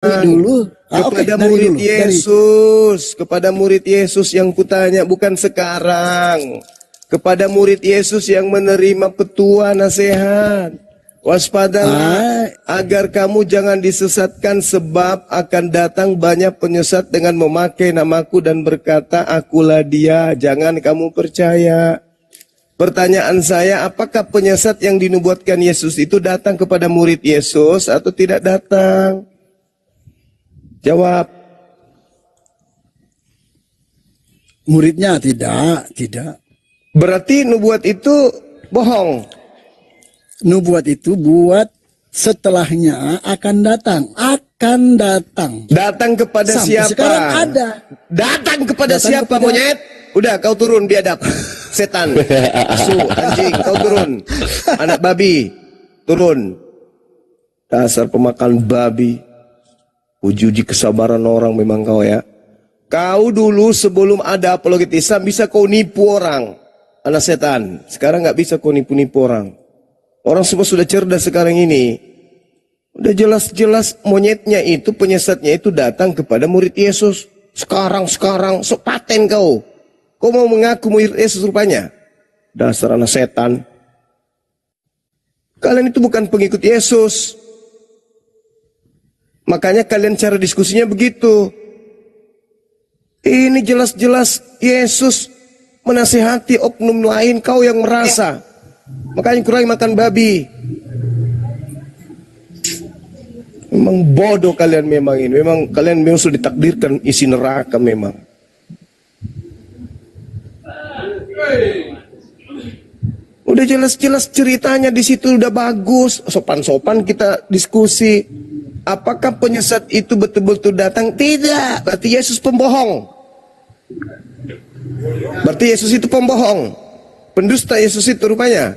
dulu. Kepada murid Yesus, kepada murid Yesus yang kutanya, bukan sekarang. Kepada murid Yesus yang menerima petua nasihat. Waspadalah agar kamu jangan disesatkan, sebab akan datang banyak penyesat dengan memakai namaku dan berkata, akulah dia. Jangan kamu percaya. Pertanyaan saya, apakah penyesat yang dinubuatkan Yesus itu datang kepada murid Yesus atau tidak datang? Jawab. Muridnya tidak. Berarti nubuat itu bohong. Nubuat itu buat setelahnya akan datang. Datang kepada sampai siapa? Sekarang ada. Datang kepada siapa, monyet? Udah, kau turun biadab. Setan, asu, anjing, kau turun. Anak babi, turun. Dasar pemakan babi. Uji kesabaran orang memang kau ya. Kau dulu sebelum ada apologetis Islam bisa kau nipu orang. Anak setan. Sekarang nggak bisa kau nipu-nipu orang. Orang semua sudah cerdas sekarang ini. Udah jelas-jelas monyetnya itu, penyesatnya itu datang kepada murid Yesus. Sekarang, sok paten kau. Kau mau mengaku murid Yesus rupanya. Dasar anak setan. Kalian itu bukan pengikut Yesus. Makanya kalian cara diskusinya begitu. Ini jelas-jelas Yesus menasihati oknum lain, kau yang merasa. Makanya kurangi makan babi. Memang bodoh kalian memang ini. Memang kalian memang sudah ditakdirkan isi neraka memang. Udah jelas-jelas ceritanya di situ udah bagus. Sopan-sopan kita diskusi. Apakah penyesat itu betul-betul datang? Tidak. Berarti Yesus pembohong. Berarti Yesus itu pembohong. Pendusta Yesus itu rupanya.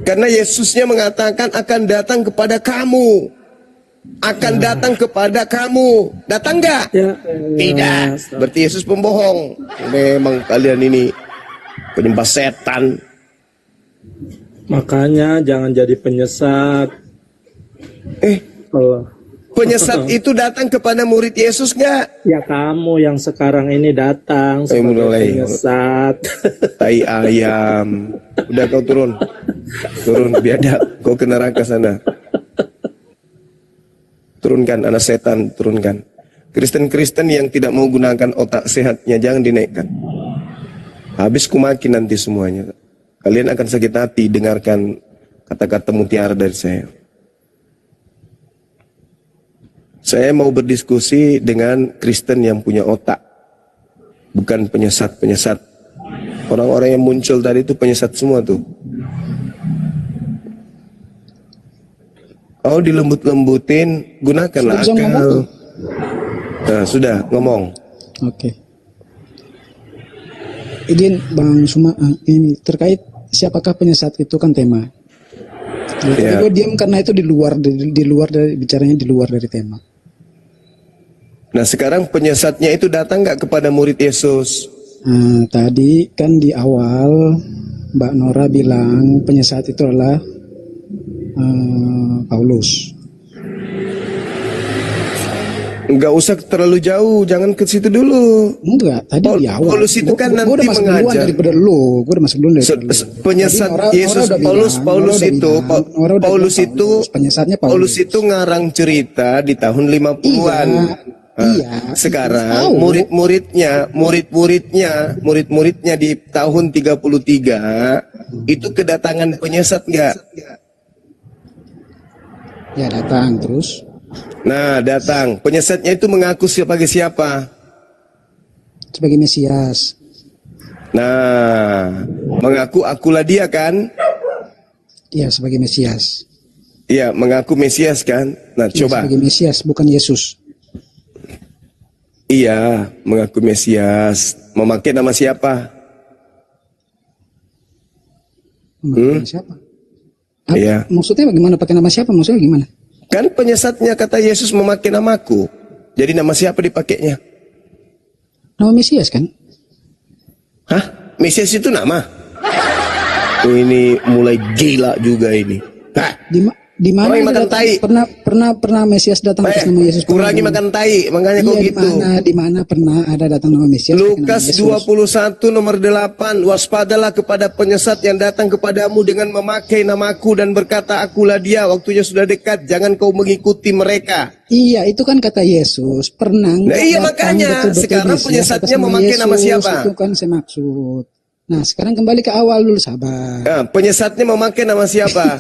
Karena Yesusnya mengatakan akan datang kepada kamu. Akan datang kepada kamu. Datang enggak? Ya, tidak. Berarti Yesus pembohong. Memang kalian ini penyembah setan. Makanya jangan jadi penyesat. Penyesat itu datang kepada murid Yesus enggak? Ya kamu yang sekarang ini datang sebagai penyesat. Tai ayam. Udah kau turun. Turun biadab. Kau ke neraka sana. Turunkan anak setan, turunkan. Kristen-Kristen yang tidak mau gunakan otak sehatnya jangan dinaikkan. Habis kumaki nanti semuanya. Kalian akan sakit hati dengarkan kata-kata mutiara dari saya. Saya mau berdiskusi dengan Kristen yang punya otak. Bukan penyesat-penyesat. Orang-orang yang muncul tadi itu penyesat semua tuh. Oh, dilembut-lembutin, gunakanlah akal. Nah, sudah ngomong. Oke. Izin Bang Suma, ini terkait siapakah penyesat itu kan tema. Tapi gue diam karena itu di luar dari bicaranya di luar dari tema. Nah, sekarang penyesatnya itu datang nggak kepada murid Yesus? Tadi kan di awal Mbak Nora bilang penyesat itu adalah Paulus. Enggak usah terlalu jauh, jangan ke situ dulu. Enggak, tadi di awal. Paulus itu kan nanti mengajar. Daripada lu, gue udah masuk duluan daripada lu. Penyesat Yesus, Paulus itu ngarang cerita di tahun 50-an. Iya. Sekarang murid-muridnya di tahun 33 itu kedatangan penyesat enggak? Ya datang terus. Nah, datang. Penyesatnya itu mengaku sebagai siapa? Sebagai Mesias. Nah, mengaku akulah dia kan? Iya, sebagai Mesias. Iya, mengaku Mesias kan? Nah, Ya, coba. sebagai Mesias, bukan Yesus. Iya, mengaku Mesias. Memakai nama siapa? Nama siapa? Iya. Maksudnya bagaimana pakai nama siapa? Maksudnya gimana? Kan penyesatnya kata Yesus memakai namaku. Jadi nama siapa dipakainya? Nama Mesias kan? Hah? Mesias itu nama? Ini mulai gila juga ini. Hah? Di mana Orang yang makan datang, tai. pernah Mesias datang atas nama Yesus? Kurangi makan tai, makanya kau gitu. Di mana pernah ada datang nama Mesias? Lukas 21 nomor 8, waspadalah kepada penyesat yang datang kepadamu dengan memakai namaku dan berkata, akulah dia, waktunya sudah dekat, jangan kau mengikuti mereka. Iya, itu kan kata Yesus. Pernah. Nah, iya makanya sekarang penyesatnya memakai nama siapa? Itu kan saya maksud. Nah, sekarang kembali ke awal dulu, sahabat. Nah, penyesatnya memakai nama siapa?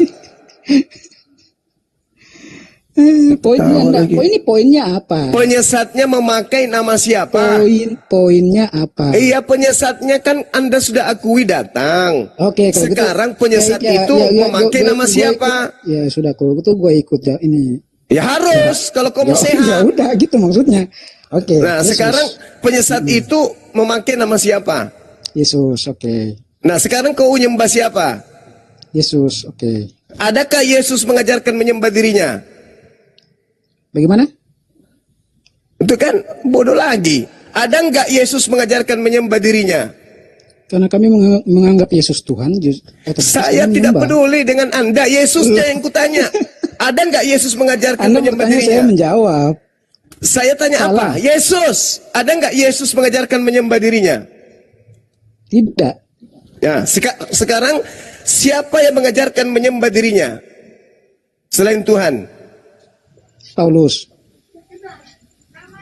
Poinnya apa? Penyesatnya memakai nama siapa? Poinnya apa? Iya, penyesatnya kan Anda sudah akui datang. Oke, kalau sekarang gitu, penyesat itu memakai nama siapa? Ya sudah, kalau gitu gue ikut ya ini. Ya harus, kalau kamu sehat. Ya udah gitu maksudnya. Oke. Nah, Yesus. sekarang penyesat itu memakai nama siapa? Yesus, oke. Nah, sekarang kau menyembah siapa? Yesus, oke. Adakah Yesus mengajarkan menyembah dirinya? Bagaimana? Itu kan bodoh lagi. Ada nggak Yesus mengajarkan menyembah dirinya? Karena kami menganggap Yesus Tuhan. Saya tidak peduli dengan Anda. Yesusnya yang kutanya. Ada nggak Yesus mengajarkan menyembah dirinya? Saya menjawab. Saya tanya Salah. apa? Yesus. Ada nggak Yesus mengajarkan menyembah dirinya? Tidak. Ya, sekarang siapa yang mengajarkan menyembah dirinya? Selain Tuhan. Paulus.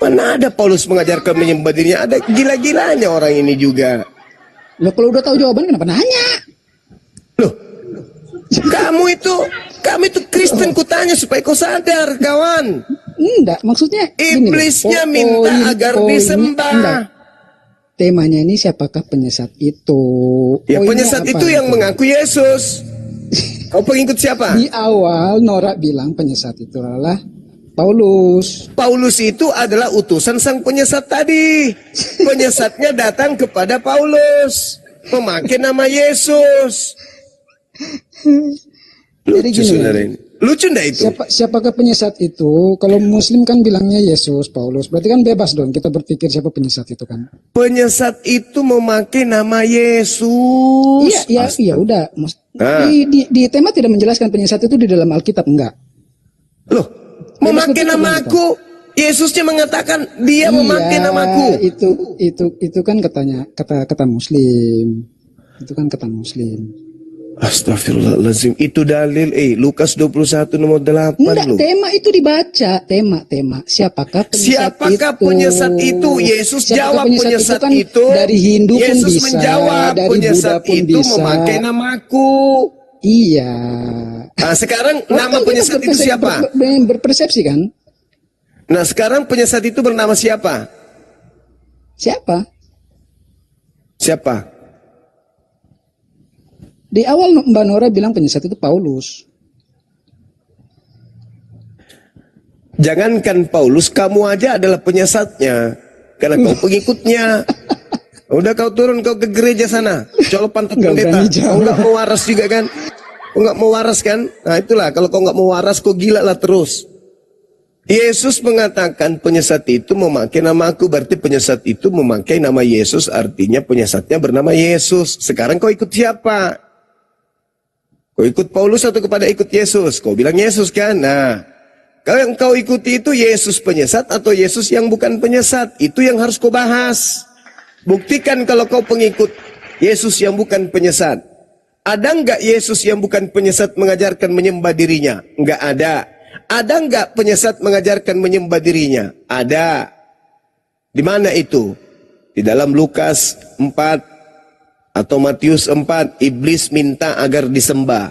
Mana ada Paulus mengajarkan menyembah dirinya? Ada gila-gilanya orang ini juga. Loh, kalau udah tahu jawaban kenapa nanya? Loh, kamu itu Kristen, kutanya supaya kau sadar, kawan. Enggak, maksudnya iblisnya minta agar disembah. Enggak. Temanya ini siapakah penyesat itu? Ya, penyesat itu yang mengaku Yesus. Kau pengikut siapa? Di awal Nora bilang penyesat itu adalah Paulus. Paulus itu adalah utusan sang penyesat tadi. Penyesatnya datang kepada Paulus, memakai nama Yesus. Lucu saudara ini. Lucu enggak itu? Siapakah penyesat itu? Kalau Muslim kan bilangnya Yesus, Paulus. Berarti kan bebas dong kita berpikir siapa penyesat itu kan. Penyesat itu memakai nama Yesus. Iya, udah. Di tema tidak menjelaskan penyesat itu di dalam Alkitab, enggak. Loh, memakai namaku. Yesusnya mengatakan dia memakai namaku. Itu kan kata Muslim. Itu kan kata Muslim. Astagfirullahaladzim. Itu dalil Lukas 21 nomor 8 loh. Tema itu dibaca. Tema. Siapakah penyesat itu? Yesus jawab penyesat kan itu. Dari Hindu Yesus pun bisa. Menjawab dari penyesat Buddha pun itu bisa. Memakai namaku. Iya. Nah, sekarang nama penyesat itu siapa? Berpersepsi kan? Nah, sekarang penyesat itu bernama siapa? Siapa? Siapa? Di awal Mbak Nora bilang penyesat itu Paulus. Jangankan Paulus, kamu aja adalah penyesatnya. Karena kau pengikutnya. Udah kau turun, kau ke gereja sana. Colok pantat pendeta. Kau nggak mau waras juga kan? Kau nggak mau waras kan? Nah itulah, kalau kau nggak mau waras, kau gila lah terus. Yesus mengatakan penyesat itu memakai namaku. Berarti penyesat itu memakai nama Yesus. Artinya penyesatnya bernama Yesus. Sekarang kau ikut siapa? Kau ikut Paulus atau kepada ikut Yesus? Kau bilang Yesus kan? Nah, kalau yang kau ikuti itu Yesus penyesat atau Yesus yang bukan penyesat? Itu yang harus kau bahas. Buktikan kalau kau pengikut Yesus yang bukan penyesat. Ada enggak Yesus yang bukan penyesat mengajarkan menyembah dirinya? Enggak ada. Ada enggak penyesat mengajarkan menyembah dirinya? Ada. Di mana itu? Di dalam Lukas 4 atau Matius 4, iblis minta agar disembah.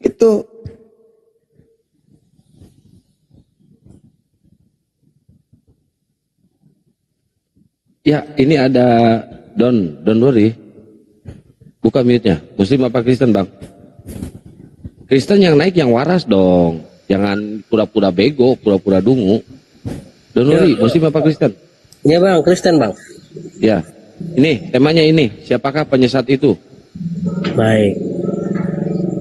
Itu. Ya, ini ada Don worry. Buka mute-nya. Muslim apa Kristen, Bang? Kristen yang naik yang waras dong. Jangan pura-pura bego, pura-pura dungu. Don worry, Muslim apa Kristen? Ya Bang, Kristen Bang. Ya, ini temanya ini. Siapakah penyesat itu? Baik.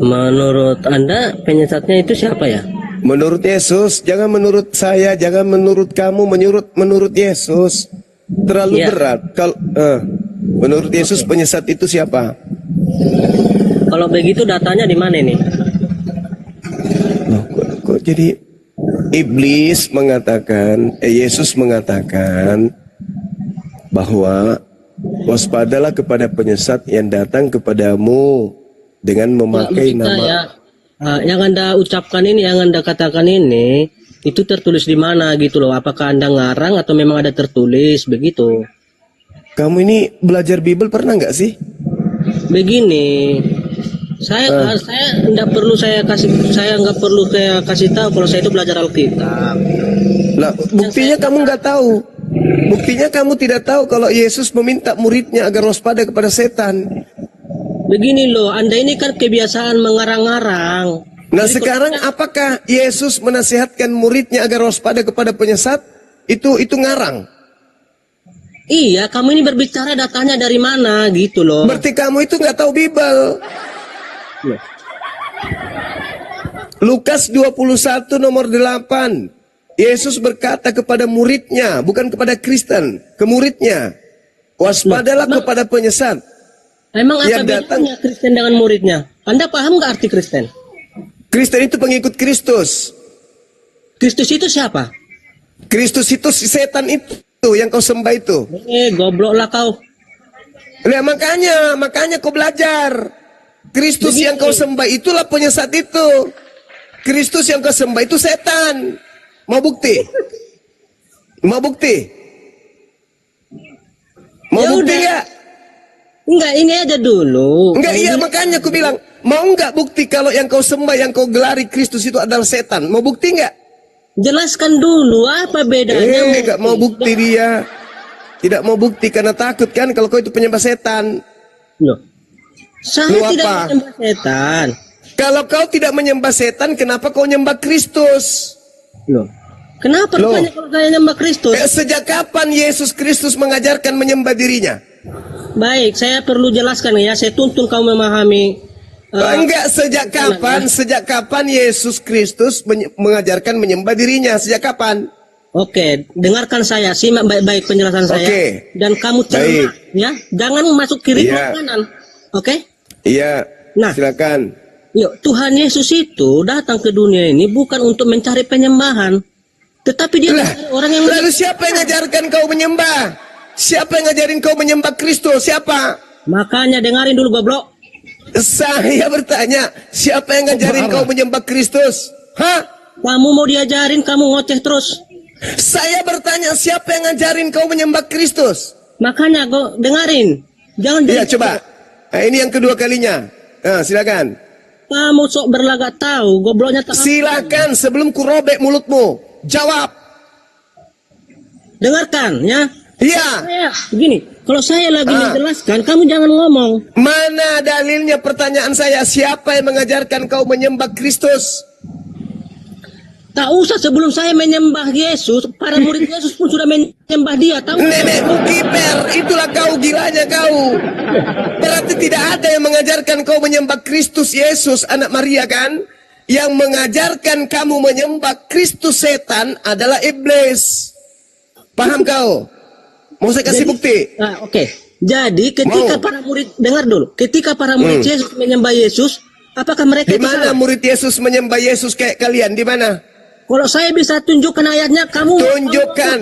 Menurut Anda penyesatnya itu siapa ya? Menurut Yesus, jangan menurut saya, jangan menurut kamu, menurut Yesus. Terlalu berat. Kalau menurut Yesus penyesat itu siapa? Kalau begitu datanya di mana nih? Loh, kok jadi iblis mengatakan, Yesus mengatakan bahwa waspadalah kepada penyesat yang datang kepadamu dengan memakai nama. Yang Anda ucapkan ini, yang Anda katakan ini, itu tertulis di mana gitu loh? Apakah Anda ngarang atau memang ada tertulis begitu? Kamu ini belajar Bible pernah nggak sih? Begini, saya nggak perlu saya kasih tahu kalau saya itu belajar Alkitab. Lah, buktinya kamu nggak tahu. Buktinya kamu tidak tahu kalau Yesus meminta muridnya agar waspada kepada setan. Begini loh, Anda ini kan kebiasaan mengarang-arang. Nah, sekarang apakah Yesus menasihatkan muridnya agar waspada kepada penyesat? Itu ngarang. Iya, kamu ini berbicara datanya dari mana gitu loh. Berarti kamu itu nggak tahu Bible. Lukas 21 nomor 8. Yesus berkata kepada muridnya, bukan kepada Kristen, ke muridnya, waspadalah kepada penyesat. Emang apa bedanya Kristen dengan muridnya? Anda paham nggak arti Kristen? Kristen itu pengikut Kristus. Kristus itu siapa? Kristus itu si setan itu yang kau sembah itu. Goblok lah kau. Nah, makanya kau belajar. Kristus yang kau sembah itulah penyesat itu. Kristus yang kau sembah itu setan. Mau bukti? Mau bukti? Mau bukti nggak? Enggak, ini aja dulu. Enggak, iya makanya aku bilang, mau nggak bukti kalau yang kau sembah, yang kau gelari Kristus itu adalah setan? Mau bukti nggak? Jelaskan dulu apa bedanya. Nggak mau bukti dia. Tidak mau bukti karena takut kan kalau kau itu penyembah setan. Loh, saya tidak menyembah setan. Kalau kau tidak menyembah setan, kenapa kau nyembah Kristus? Loh, kenapa rupanya kalau saya nyembah Kristus? Sejak kapan Yesus Kristus mengajarkan menyembah dirinya? Baik, saya perlu jelaskan ya. Saya tuntun kau memahami. Enggak, sejak kapan? Sejak kapan Yesus Kristus mengajarkan menyembah dirinya? Sejak kapan? Oke, dengarkan saya, simak baik-baik penjelasan saya. Dan kamu cermat, ya. Jangan masuk kiri kanan. Oke? Iya. Nah, silakan. Yuk, Tuhan Yesus itu datang ke dunia ini bukan untuk mencari penyembahan, tetapi dia mencari orang yang. Lalu siapa yang ngajarkan kau menyembah? Siapa yang ngajarin kau menyembah Kristus? Siapa? Makanya dengarin dulu goblok. Saya bertanya, siapa yang ngajarin kau menyembah Kristus? Hah? Kamu mau diajarin, kamu ngoceh terus. Saya bertanya, siapa yang ngajarin kau menyembah Kristus? Makanya kau dengarin. Jangan. Iya, coba. Nah, ini yang kedua kalinya. Nah, silakan. Kamu sok berlagak tahu, gobloknya tak. Silakan sebelum ku robek mulutmu. Jawab. Dengarkan, ya. Iya. Begini, kalau saya lagi menjelaskan, kamu jangan ngomong. Mana dalilnya pertanyaan saya? Siapa yang mengajarkan kau menyembah Kristus? Tak usah, sebelum saya menyembah Yesus, para murid Yesus pun sudah menyembah dia. Tahu? Nenekmu kiper, itulah kau gilanya kau. Berarti tidak ada yang mengajarkan kau menyembah Kristus Yesus, anak Maria kan? Yang mengajarkan kamu menyembah Kristus setan adalah iblis. Paham kau? Mau saya kasih bukti? Oke. Jadi ketika para murid, dengar dulu. Ketika para murid Yesus menyembah Yesus, apakah mereka di mana murid Yesus menyembah Yesus kayak kalian? Di mana? Kalau saya bisa tunjukkan ayatnya, kamu tunjukkan.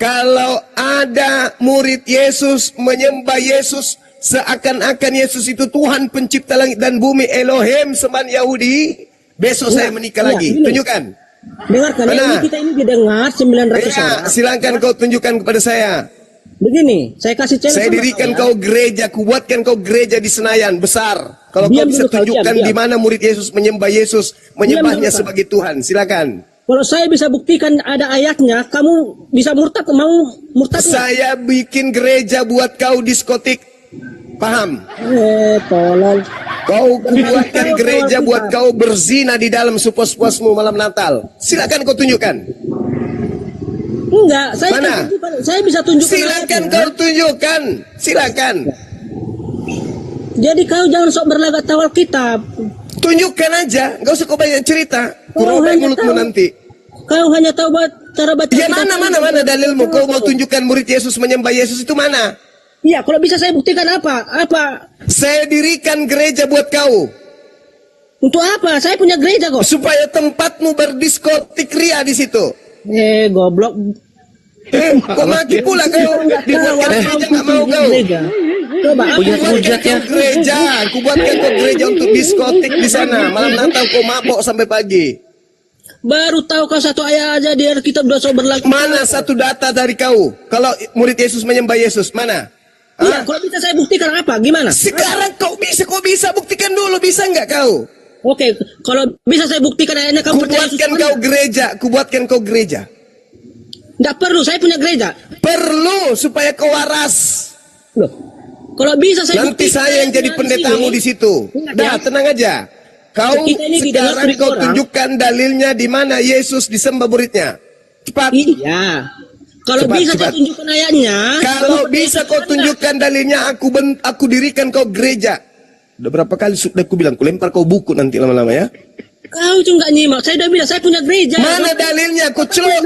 Kalau ada murid Yesus menyembah Yesus seakan-akan Yesus itu Tuhan pencipta langit dan bumi, Elohim seman Yahudi, besok saya menikah lagi. Gini. Tunjukkan. Dengarkan, ini kita ini didengar 900 orang. Silakan kau tunjukkan kepada saya. Begini, saya kasih challenge. Saya dirikan kau gereja, kubuatkan kau gereja di Senayan besar. Kalau kau bisa tunjukkan di mana murid Yesus menyembah Yesus, menyembahnya sebagai Tuhan, silakan. Kalau saya bisa buktikan ada ayatnya, kamu bisa murtad, mau murtad? Saya bikin gereja buat kau diskotik, paham? Tolong. Kau buatkan gereja buat kau berzina di dalam sepuas-puasmu malam Natal. Silakan kau tunjukkan. Enggak, saya bisa tunjukkan. Silakan kau tunjukkan, silakan. Jadi kau jangan sok berlagak tahu Alkitab. Tunjukkan aja, nggak usah kau banyak cerita. Kurobek mulutmu nanti. Kau hanya tahu cara baca. Ya mana dalilmu? Kau mau tunjukkan murid Yesus menyembah Yesus itu mana? Iya, kalau bisa saya buktikan apa? Apa? Saya dirikan gereja buat kau. Untuk apa? Saya punya gereja kok. Supaya tempatmu berdiskotik ria di situ. Goblok. Kau maki pula kau. Dibuatkan gereja nggak mau kau. Coba, Punya hujat ya. Gereja, aku buatkan kau gereja untuk diskotik di sana. Malam Natal kau mabok sampai pagi. baru tahu kau satu ayat aja di Alkitab dosa berlaku. Mana satu data dari kau? Kalau murid Yesus menyembah Yesus, mana? Iya, kalau bisa saya buktikan apa? Gimana? Sekarang kau bisa buktikan dulu, bisa nggak kau? Oke, kalau bisa saya buktikan ayatnya kamu percaya Yesus. Kubuatkan kau gereja. Nggak perlu, saya punya gereja. Perlu supaya kau waras. Loh, kalau bisa saya Nanti buktikan saya yang jadi pendetamu di situ. Dah, tenang aja. Kau Kita ini didengar sekarang kau orang. tunjukkan dalilnya di mana Yesus disembah muridnya. Cepat. Iya. Kalau Cepat, bisa cepat. saya tunjukkan ayatnya. Kalau bisa kau tunjukkan dalilnya, aku dirikan kau gereja. Udah berapa kali sudah aku bilang, ku lempar kau buku nanti lama-lama ya. Kau itu nggak nyimak. Saya udah bilang saya punya gereja. Mana dalilnya? Kau celok.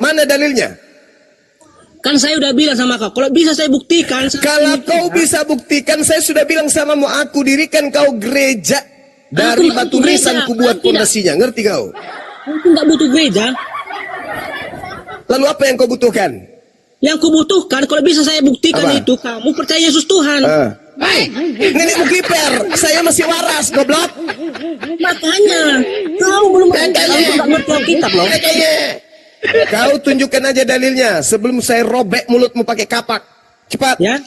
Mana dalilnya? Kan saya udah bilang sama kau. Kalau bisa saya buktikan. Kalau kau bisa buktikan, saya sudah bilang samamu, aku dirikan kau gereja. Dari Aku nggak batu butuh nisan gereja. ku buat Tidak. pondasinya. Ngerti kau? Aku nggak butuh gereja. Lalu apa yang kau butuhkan? Yang kubutuhkan kalau bisa saya buktikan Apa? itu kamu percaya Yesus Tuhan. Nenekmu kiper, saya masih waras, goblok. Makanya kau belum nggak ngerti Alkitab loh. Kau tunjukkan aja dalilnya sebelum saya robek mulutmu pakai kapak. Cepat. Ya.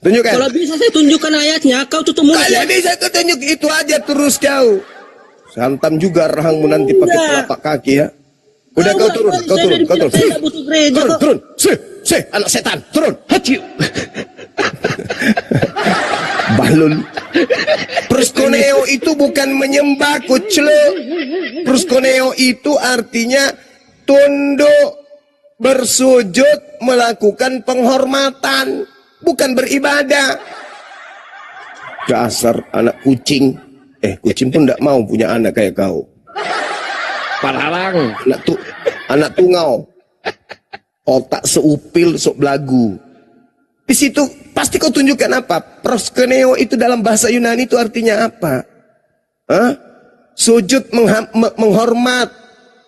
Tunjukkan. Kalau bisa saya tunjukkan ayatnya, kau tutup mulut Kalau ya. bisa kau tunjuk itu aja terus kau. Santam juga rahangmu nanti pakai Enggak. telapak kaki ya. Udah kau turun. Saya nggak butuh gereja kok. Turun. Anak setan, turun. Haciu. Balun. Proskuneo itu bukan menyembah, kucluk. Proskuneo itu artinya tunduk, bersujud, melakukan penghormatan, bukan beribadah. Dasar anak kucing. Kucing pun tidak mau punya anak kayak kau. Parhalang. Anak tungau. Otak seupil, sok belagu. Di situ pasti kau tunjukkan apa? Proskuneo itu dalam bahasa Yunani itu artinya apa? Sujud menghormat,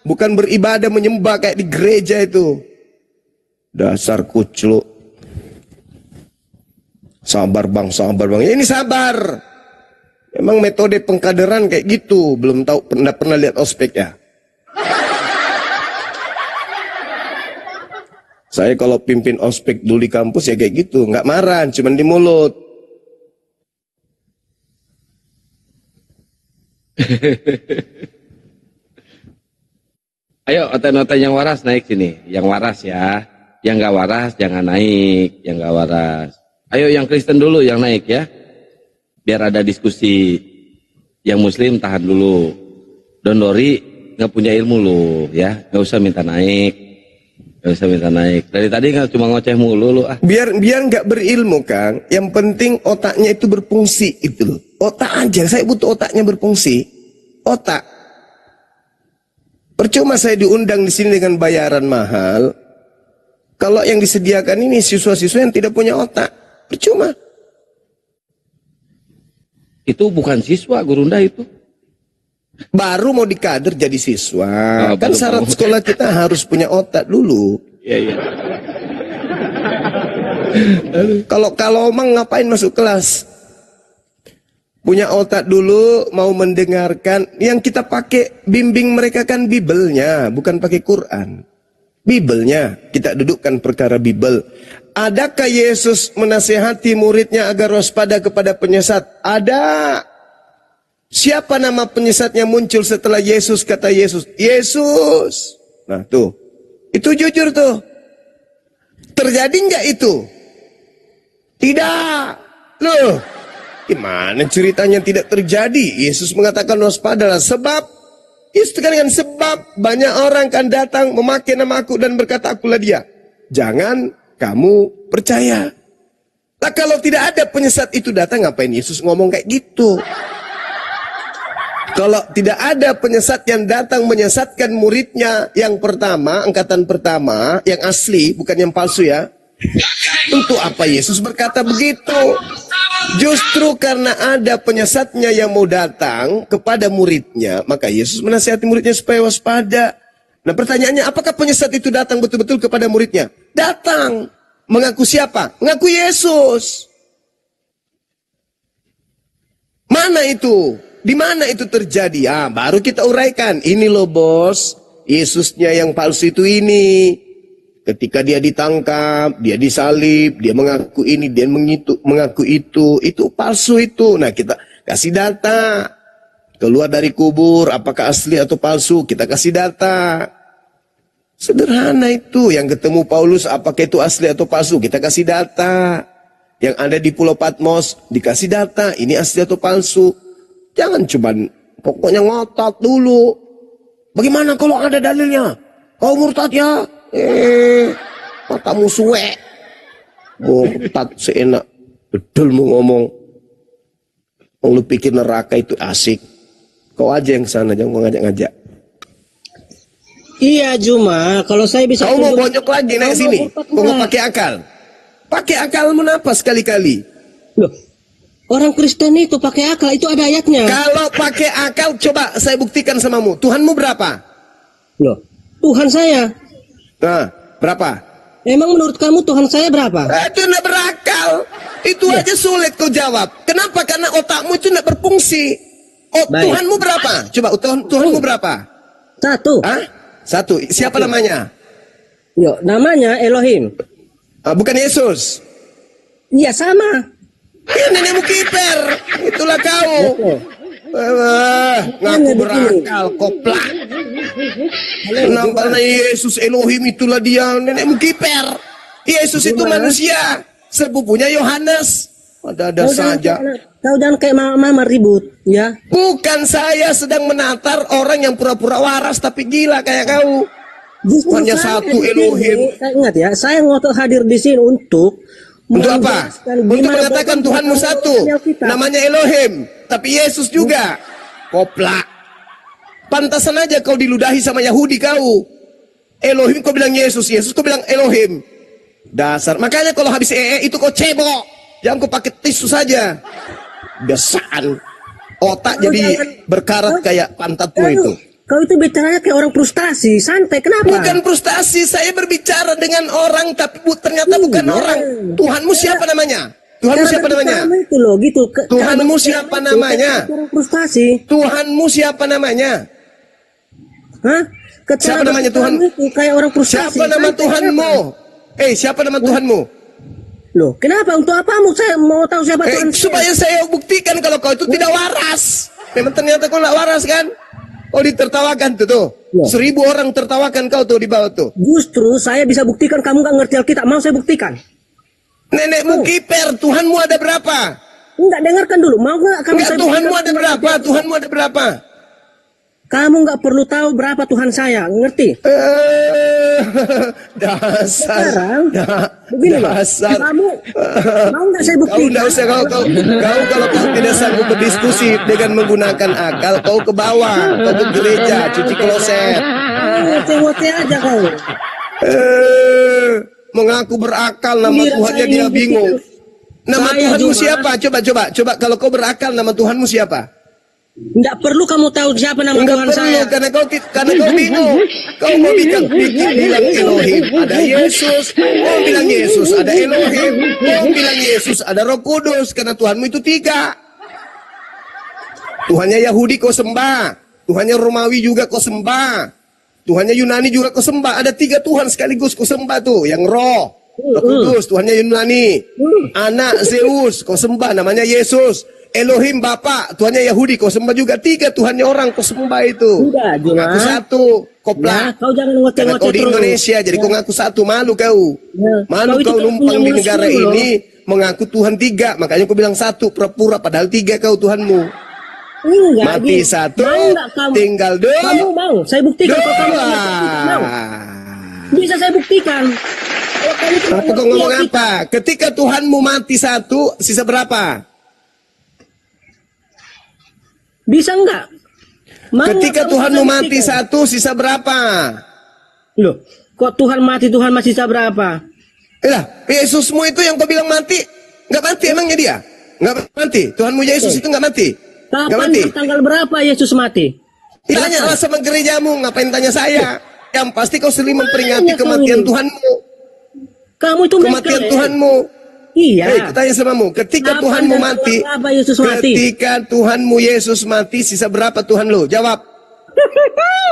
bukan beribadah menyembah kayak di gereja itu. Dasar kucluk. Sabar bang. Ya, ini sabar. Emang metode pengkaderan kayak gitu. Belum tahu, pernah lihat ospek ya? Saya kalau pimpin ospek dulu di kampus ya kayak gitu, nggak marah, cuman di mulut. Ayo oten-oten yang waras naik sini, yang waras ya, yang nggak waras jangan naik, yang nggak waras. Ayo yang Kristen dulu yang naik ya, biar ada diskusi. Yang Muslim tahan dulu. Don Dori nggak punya ilmu lu ya, nggak usah minta naik. Gak usah minta naik. Dari tadi nggak cuma ngoceh mulu lu ah. Biar nggak berilmu Kang. Yang penting otaknya itu berfungsi itu loh. Otak aja. Saya butuh otaknya berfungsi. Otak. Percuma saya diundang di sini dengan bayaran mahal. Kalau yang disediakan ini siswa-siswa yang tidak punya otak, percuma. Itu bukan siswa Gurunda itu. Baru mau dikader jadi siswa. Kan baru syarat mau. sekolah kita harus punya otak dulu. Iya. Kalau emang ngapain masuk kelas? Punya otak dulu, mau mendengarkan. Yang kita pakai bimbing mereka kan Bibelnya, bukan pakai Quran. Bibelnya, kita dudukkan perkara Bibel. Adakah Yesus menasihati muridnya agar waspada kepada penyesat? Ada. Siapa nama penyesatnya muncul setelah Yesus? Kata Yesus, Yesus. Nah tuh, itu jujur tuh. Terjadi nggak itu? Tidak. Loh, gimana ceritanya tidak terjadi? Yesus mengatakan waspadalah. Sebab, Yesus tekankan sebab banyak orang akan datang memakai nama aku dan berkata akulah dia. Jangan kamu percaya. Nah kalau tidak ada penyesat itu datang, ngapain Yesus ngomong kayak gitu? Kalau tidak ada penyesat yang datang menyesatkan muridnya yang pertama, angkatan pertama, yang asli, bukan yang palsu ya. Untuk apa Yesus berkata begitu? Justru karena ada penyesatnya yang mau datang kepada muridnya, maka Yesus menasihati muridnya supaya waspada. Nah pertanyaannya, apakah penyesat itu datang betul-betul kepada muridnya? Datang. Mengaku siapa? Mengaku Yesus. Mana itu? Di mana itu terjadi? Ah, baru kita uraikan. Ini loh bos, Yesusnya yang palsu itu ini. Ketika dia ditangkap, dia disalib, dia mengaku ini, dia mengaku itu palsu itu. Nah kita kasih data. Keluar dari kubur, apakah asli atau palsu, kita kasih data. Sederhana itu. Yang ketemu Paulus, apakah itu asli atau palsu, kita kasih data. Yang ada di Pulau Patmos, dikasih data, ini asli atau palsu. Jangan cuma pokoknya ngotot dulu. Bagaimana kalau ada dalilnya? Kau murtad ya? Matamu suwe. Murtad seenak. Betul mau ngomong. Lu pikir neraka itu asik. Kau aja yang sana, jangan kau ngajak-ngajak. Iya cuma kalau saya bisa. Kau mau bonyok lagi naik sini. Kau mau pakai akal. Pakai akalmu apa sekali-kali? Loh, orang Kristen itu pakai akal, itu ada ayatnya. Kalau pakai akal, coba saya buktikan samamu. Tuhanmu berapa? Loh, Tuhan saya. Nah, berapa? Emang menurut kamu Tuhan saya berapa? Itu tidak berakal. Itu aja sulit kau jawab. Kenapa? Karena otakmu itu tidak berfungsi. Oh, baik. Tuhanmu berapa? Coba, Tuhanmu berapa? Satu. Hah? Satu. Siapa namanya? Yo, namanya Elohim. Bukan Yesus. Iya sama. Ya, nenekmu kiper. Itulah kau. Ngaku Hanya berakal, koplak. Nampaknya Yesus Elohim itulah dia. Nenekmu kiper. Yesus itu manusia. Sepupunya Yohanes. Ada saja. Kau jangan kayak mama ribut, ya. Bukan, saya sedang menatar orang yang pura-pura waras tapi gila kayak kau. Justru Hanya saya satu di Elohim. sini, saya ingat ya, saya ngotot hadir di sini untuk apa? Untuk mengatakan Tuhanmu satu. Namanya Elohim. Tapi Yesus juga. Koplak. Pantasan aja kau diludahi sama Yahudi kau. Elohim kau bilang Yesus. Yesus kau bilang Elohim. Dasar. Makanya kalau habis itu kau cebok. Jangan kau pakai tisu saja. Biasaan. Otak jadi berkarat kayak pantatmu itu. Kau itu bicaranya kayak orang frustasi, santai. Kenapa? Bukan frustasi, saya berbicara dengan orang tapi ternyata bukan orang. Tuhanmu siapa namanya? Tuhanmu siapa namanya? Itu loh, gitu. Tuhanmu siapa namanya? Orang frustasi. Tuhanmu siapa namanya? Hah? Siapa namanya Tuhan? Kayak orang frustasi. Siapa nama Tuhanmu? Siapa nama Tuhanmu? Loh, kenapa? Untuk apa saya mau tahu siapa Tuhan? Supaya saya buktikan kalau kau itu tidak waras. Memang ternyata kau tidak waras kan? Oh, ditertawakan tuh. Ya. 1000 orang tertawakan kau tuh di bawah tuh. Justru saya bisa buktikan kamu gak ngerti Alkitab. Mau saya buktikan? Nenekmu kiper. Tuhanmu ada berapa? Enggak, dengarkan dulu. Mau gak kamu? Enggak, Tuhanmu ada berapa? Tuhanmu ada berapa? Kamu nggak perlu tahu berapa Tuhan saya, ngerti? Dasar. Sekarang, begini dasar. Kamu mau nggak saya buktikan? Kau nggak usah kau kalau kau tidak sanggup berdiskusi dengan menggunakan akal, kau ke bawah, kau ke gereja, cuci kloset. Ngoceh-ngoceh aja kau. Mengaku berakal, nama Tuhannya dia bingung. Nama Tuhanmu siapa? Coba kalau kau berakal, nama Tuhanmu siapa? Nggak perlu kamu tahu siapa nama Tuhan saya. Karena kau bingung. Kau mau bilang Elohim, ada Yesus. Kau bilang Yesus, ada Elohim. Kau bilang Yesus, ada Roh Kudus. Karena Tuhanmu itu 3. Tuhannya Yahudi kau sembah. Tuhannya Romawi juga kau sembah. Tuhannya Yunani juga kau sembah. Ada 3 Tuhan sekaligus kau sembah tuh. Yang Roh Kudus, Tuhannya Yunani. Anak Zeus kau sembah, namanya Yesus. Elohim Bapa, Tuhannya Yahudi, kau sembah juga. 3 Tuhannya orang kau sembah itu. Ngaku satu, koplak. Ya, kau jangan ngoceh-ngoceh kau di Indonesia, jadi kau ngaku satu, malu kau. Malu kau numpang di negara ini, mengaku Tuhan 3, makanya kau bilang satu, pura-pura, padahal 3 kau Tuhanmu. Enggak, mati gitu. 1, tinggal 2. Kamu mau? Saya buktikan kalau kamu mau. Bisa saya buktikan. Apa kau ngomong apa? Ketika Tuhanmu mati 1, sisa berapa? Bisa enggak? Ketika Tuhanmu mati 1, sisa berapa? Loh, kok Tuhan mati, Tuhan masih sisa berapa? Yesusmu itu yang kau bilang mati, nggak mati emangnya dia? Nggak mati. Tuhanmu Yesus itu nggak mati. Nggak Kapan mati. tanggal berapa Yesus mati? Tanyalah sama gerejamu, ngapain tanya saya? Yang pasti kau sering memperingati Tanya kematian kau. Tuhanmu. Kamu itu Kematian mereka, Tuhanmu. Iya. Hei, kutanya samamu, ketika Kapan Tuhanmu dan mati, berapa Yesus mati? ketika Tuhanmu Yesus mati, sisa berapa Tuhan lu? Jawab.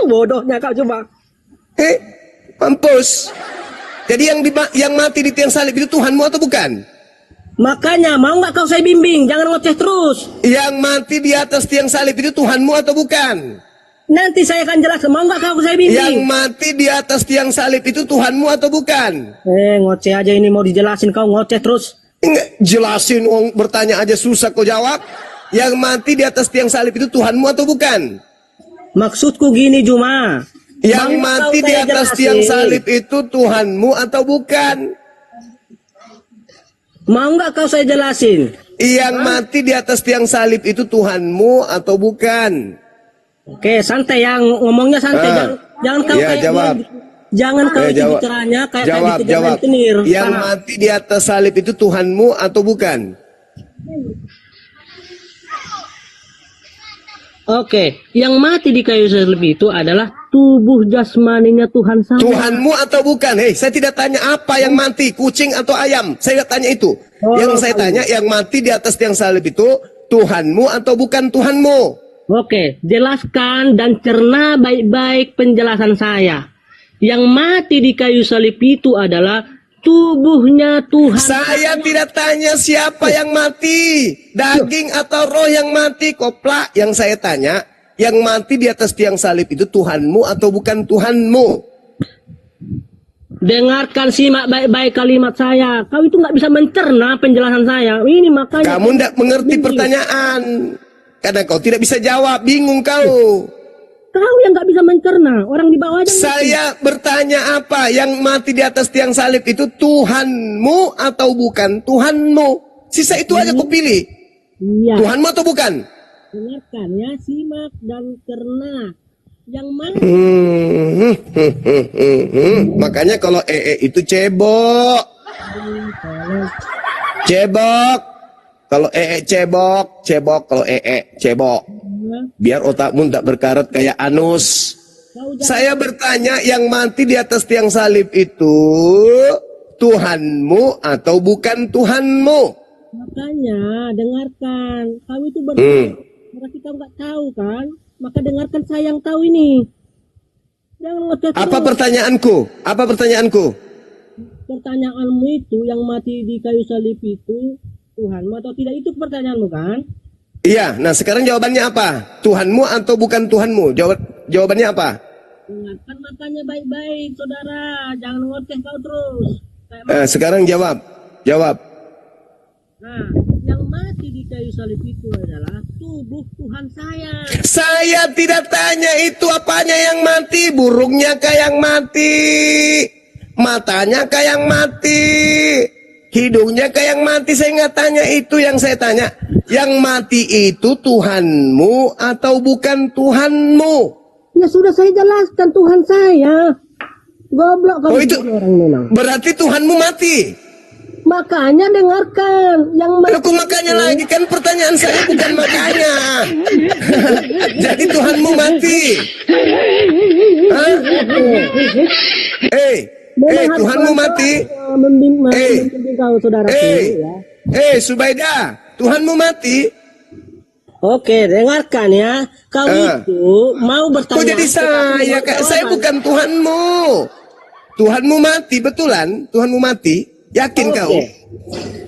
Bodohnya kau coba. Mampus. Jadi yang mati di tiang salib itu Tuhanmu atau bukan? Makanya mau nggak kau saya bimbing, jangan ngoceh terus. Yang mati di atas tiang salib itu Tuhanmu atau bukan? Nanti saya akan jelaskan, mau nggak kau saya Yang bimbing? mati di atas tiang salib itu Tuhanmu atau bukan? Ngoceh aja ini mau dijelasin kau ngoceh terus. Enggak, jelasin, bertanya aja susah kau jawab. Yang mati di atas tiang salib itu Tuhanmu atau bukan? Maksudku gini Juma. Yang Mau mati kau di saya atas jelasin? tiang salib itu Tuhanmu atau bukan? Mau nggak kau saya jelasin? Yang mati di atas tiang salib itu Tuhanmu atau bukan? Oke, santai yang ngomongnya santai. Jangan kau Ya, kayak jawab. Jangan kau itu Jawab. bicaranya kayak Jawab, dikejar jawab. rentenir. Yang Paham? mati di atas salib itu Tuhanmu atau bukan? Oke, yang mati di kayu salib itu adalah tubuh jasmaninya Tuhan saya. Tuhanmu atau bukan? Hei, saya tidak tanya apa yang mati, kucing atau ayam. Saya tidak tanya itu. Yang saya tanya, yang mati di atas tiang salib itu Tuhanmu atau bukan Tuhanmu? Oke, jelaskan dan cerna baik-baik penjelasan saya. Yang mati di kayu salib itu adalah tubuhnya Tuhan. Saya tidak tanya siapa yang mati, daging atau roh yang mati, koplak. Yang saya tanya, yang mati di atas tiang salib itu Tuhanmu atau bukan Tuhanmu? Dengarkan, simak baik-baik kalimat saya. Kau itu nggak bisa mencerna penjelasan saya. Ini makanya Kamu tidak mengerti pertanyaan. Karena kau tidak bisa jawab, bingung kau. Kau yang nggak bisa mencerna. Orang di bawah aja ngerti. Saya bertanya apa? Yang mati di atas tiang salib itu Tuhanmu atau bukan Tuhanmu? Sisa itu aja kau pilih. Iya. Tuhanmu atau bukan? Dengarkan ya, simak dan cerna. Yang mana? Makanya kalau itu cebok. Cebok. Kalau cebok, cebok. Kalau cebok. Biar otakmu tak berkarat kayak anus. Saya bertanya, yang mati di atas tiang salib itu Tuhanmu atau bukan Tuhanmu? Makanya dengarkan. Kau itu berarti kau nggak tahu kan? Maka dengarkan saya yang tahu ini. Jangan ngotot. Apa pertanyaanku? Apa pertanyaanku? Pertanyaanmu itu yang mati di kayu salib itu Tuhanmu atau tidak, itu pertanyaanmu kan? Iya, nah sekarang jawabannya apa? Tuhanmu atau bukan Tuhanmu? Jawabannya apa? Dengarkan makanya baik-baik saudara. Jangan ngoceh kau terus. Kayak Sekarang jawab. Jawab. Nah, yang mati di kayu salib itu adalah tubuh Tuhan saya. Saya tidak tanya itu apanya yang mati. Burungnya kah yang mati? Matanya kah yang mati? Hidungnya kah yang mati? Saya nggak tanya itu. Yang saya tanya, yang mati itu Tuhanmu atau bukan Tuhanmu? Ya sudah saya jelaskan, Tuhan saya. Goblok kamu itu orang memang. berarti Tuhanmu mati. Makanya dengarkan yang Aku makanya lagi, kan pertanyaan saya bukan makanya. Jadi Tuhanmu mati. Hah? Tuhanmu mati. Membimbing kau saudaraku ya. Subaida, Tuhanmu mati. Oke, dengarkan ya. Kau itu mau bertanya. Kok jadi saya? Saya bukan Tuhanmu. Tuhanmu mati, betulan? Tuhanmu mati? Yakin kau?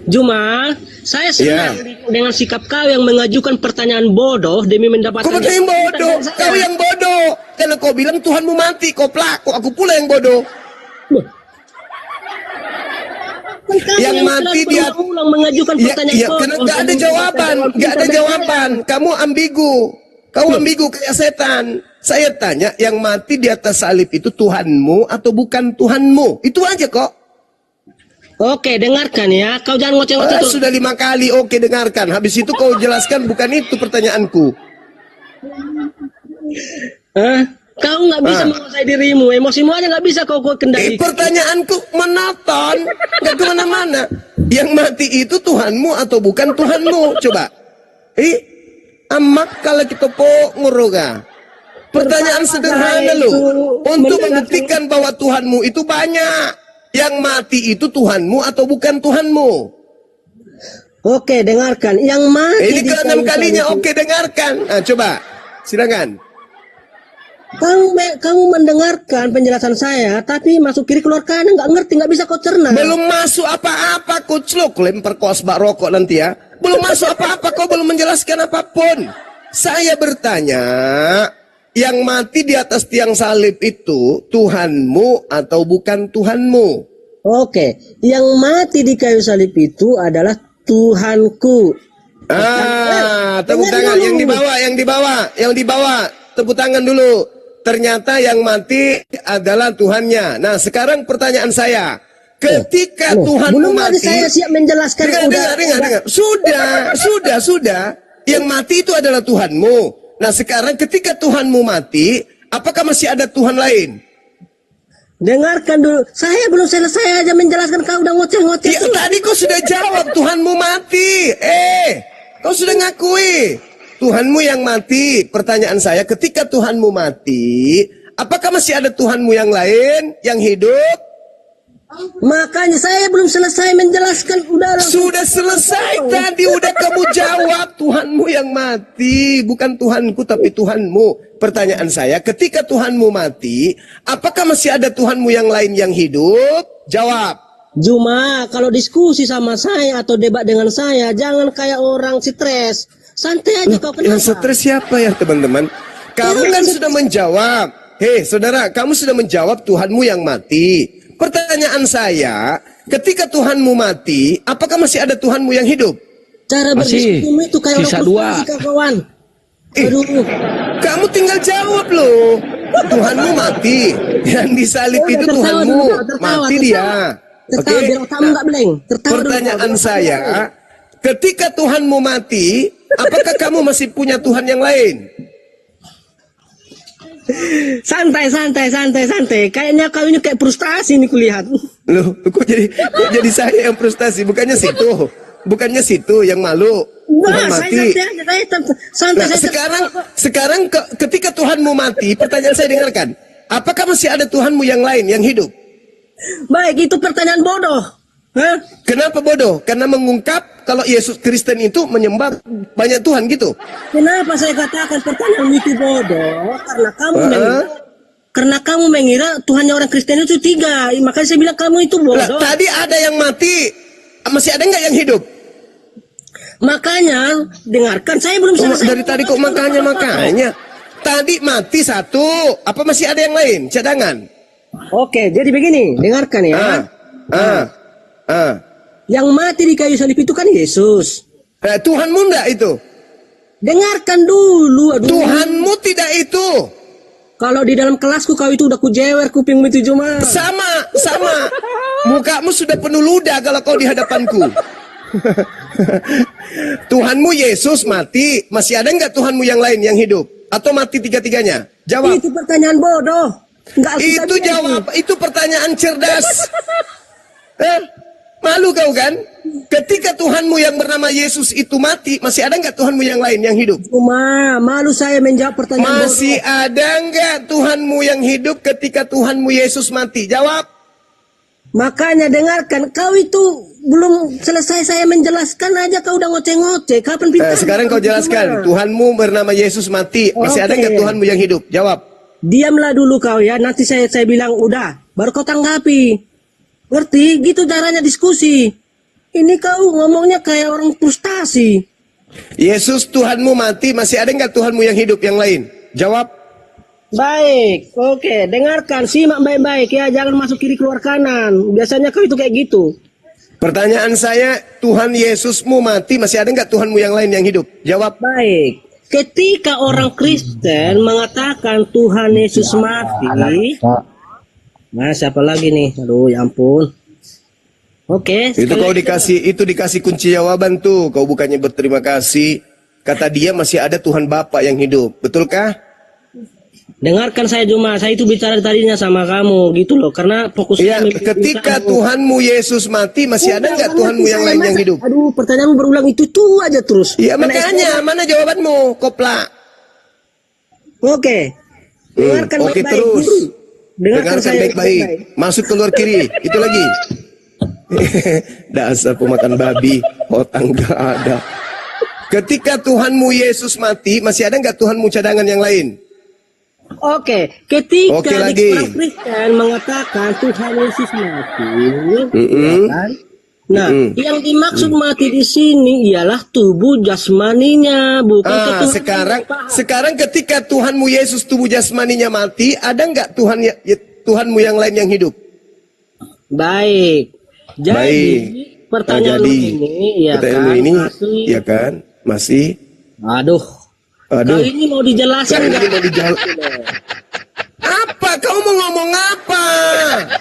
Juma, saya senang dengan sikap kau yang mengajukan pertanyaan bodoh demi mendapatkan. Kau pertanyaan bodoh? Kau yang bodoh. Karena kau bilang Tuhanmu mati, kau pelaku. Aku pula yang bodoh. Yang mati dia mengajukan pertanyaan karena nggak ada jawaban, nggak ada jawaban. Kamu ambigu, kau ambigu kayak setan. Saya tanya, yang mati di atas salib itu Tuhanmu atau bukan Tuhanmu? Itu aja kok. Oke, dengarkan ya. Kau jangan ngoceh-ngoceh terus. Sudah 5 kali. Oke, dengarkan. Habis itu kau jelaskan, bukan itu pertanyaanku. Kau nggak bisa menguasai dirimu, emosimu aja nggak bisa kau kendalikan. Pertanyaanku monoton, nggak kemana-mana. Yang mati itu Tuhanmu atau bukan Tuhanmu? Coba. Amak kalau kita po nguruga. Pertanyaan sederhana loh. Untuk membuktikan bahwa Tuhanmu itu banyak. Yang mati itu Tuhanmu atau bukan Tuhanmu? Oke, dengarkan. Yang mati ini ke-6 kalinya. Oke, dengarkan. Nah, coba. Silakan. Kamu mendengarkan penjelasan saya, tapi masuk kiri keluar kanan, nggak ngerti, nggak bisa kau cerna. Belum masuk apa-apa, kucluk. Lempar kau asbak rokok nanti ya. Belum masuk apa-apa, kau belum menjelaskan apapun. Saya bertanya, yang mati di atas tiang salib itu Tuhanmu atau bukan Tuhanmu? Oke, yang mati di kayu salib itu adalah Tuhanku. Tepuk tangan. Yang dibawa. Tepuk tangan dulu. Ternyata yang mati adalah Tuhannya. Nah, sekarang pertanyaan saya. Ketika Tuhanmu mati. Saya siap menjelaskan. Dengar. Sudah. Yang mati itu adalah Tuhanmu. Nah, sekarang ketika Tuhanmu mati, apakah masih ada Tuhan lain? Dengarkan dulu. Saya belum selesai aja menjelaskan, kau udah ngoceh-ngoceh. Ya, tadi kau sudah jawab Tuhanmu mati. Kau sudah ngakui Tuhanmu yang mati. Pertanyaan saya, ketika Tuhanmu mati, apakah masih ada Tuhanmu yang lain yang hidup? Makanya saya belum selesai menjelaskan. Sudah selesai tadi, udah kamu jawab. Tuhanmu yang mati, bukan Tuhanku tapi Tuhanmu. Pertanyaan saya, ketika Tuhanmu mati, apakah masih ada Tuhanmu yang lain yang hidup? Jawab. Cuma kalau diskusi sama saya atau debat dengan saya, jangan kayak orang stres. Santai aja kau, kenapa? Yang stres siapa ya teman-teman? Kamu kan sudah menjawab. Hei saudara, kamu sudah menjawab Tuhanmu yang mati. Pertanyaan saya, ketika Tuhanmu mati, apakah masih ada Tuhanmu yang hidup? Cara berdiskusimu itu kayak sisa orang frustasi, kawan. Aduh. Kamu tinggal jawab loh. Tuhanmu mati. Yang disalib itu Tuhanmu. Mati dia. Oke. Pertanyaan saya, ketika Tuhanmu mati, apakah kamu masih punya Tuhan yang lain? Santai. Kayaknya kau ini kayak frustasi nih kulihat. Loh, kok jadi saya yang frustasi? Bukannya situ yang malu. Tuhan mati. Santai. Sekarang ketika Tuhanmu mati, pertanyaan saya dengarkan. Apakah masih ada Tuhanmu yang lain yang hidup? Baik, itu pertanyaan bodoh. Hah? Kenapa bodoh? Karena mengungkap kalau Yesus Kristen itu menyembah banyak Tuhan gitu. Kenapa saya katakan pertanyaan itu bodoh? Karena kamu mengira Tuhannya orang Kristen itu 3. Makanya saya bilang kamu itu bodoh. Tadi ada yang mati, masih ada nggak yang hidup? Makanya dengarkan, saya belum selesai. Dari tadi kok makanya. Tadi mati 1, apa masih ada yang lain? Cadangan. Oke, jadi begini, dengarkan ya. Yang mati di kayu salib itu kan Yesus. Tuhanmu enggak itu? Dengarkan dulu. Tuhanmu tidak itu. Kalau di dalam kelasku kau itu udah kujewer kupingmu itu cuma. Sama. Mukamu sudah penuh ludah kalau kau di hadapanku. Tuhanmu Yesus mati, masih ada enggak Tuhanmu yang lain yang hidup? Atau mati 3-tiganya? Jawab. Itu pertanyaan bodoh. Itu jawab, itu pertanyaan cerdas. Malu kau kan? Ketika Tuhanmu yang bernama Yesus itu mati, masih ada nggak Tuhanmu yang lain yang hidup? Malu saya menjawab pertanyaan masih bodoh. Ada nggak Tuhanmu yang hidup ketika Tuhanmu Yesus mati? Jawab. Makanya dengarkan, kau itu belum selesai saya menjelaskan aja kau udah ngoceh-ngoceh. Kapan pintar? Sekarang kau jelaskan, Tuhanmu bernama Yesus mati, masih ada nggak Tuhanmu yang hidup? Jawab. Diamlah dulu kau ya, nanti saya bilang udah, baru kau tanggapi. Ngerti? Gitu caranya diskusi. Ini kau ngomongnya kayak orang frustasi. Yesus Tuhanmu mati, masih ada nggak Tuhanmu yang hidup yang lain? Jawab. Baik, oke, dengarkan, simak baik-baik ya, jangan masuk kiri keluar kanan. Biasanya kau itu kayak gitu. Pertanyaan saya, Tuhan Yesusmu mati, masih ada nggak Tuhanmu yang lain yang hidup? Jawab. Baik. Ketika orang Kristen mengatakan Tuhan Yesus mati, nah siapa lagi nih? Aduh, ya ampun. Oke. Itu kau dikasih kunci jawaban tuh. Kau bukannya berterima kasih. Kata dia masih ada Tuhan Bapa yang hidup. Betulkah? Dengarkan saya Juma, saya itu bicara tadinya sama kamu gitu loh, karena fokusnya ketika Tuhanmu Yesus mati, masih ada nggak Tuhanmu yang lain yang hidup? Aduh, pertanyaanmu berulang itu aja terus. Iya makanya, mana jawabanmu, Kopla? Oke. Dengarkan baik-baik. Terus. Dengarkan baik-baik. Masuk keluar kiri, itu lagi. Dasar pemakan babi, otak nggak ada. Ketika Tuhanmu Yesus mati, masih ada nggak Tuhanmu cadangan yang lain? Oke, ketika orang Kristen mengatakan Tuhan Yesus mati, ya kan? Nah, yang dimaksud mati di sini ialah tubuh jasmaninya, bukan sekarang ketika Tuhanmu Yesus tubuh jasmaninya mati, ada nggak Tuhanmu yang lain yang hidup? Baik. Jadi pertanyaan ini, ya kan? Masih. Aduh. Kau ini mau dijelaskan nggak? Apa? Kau mau ngomong apa?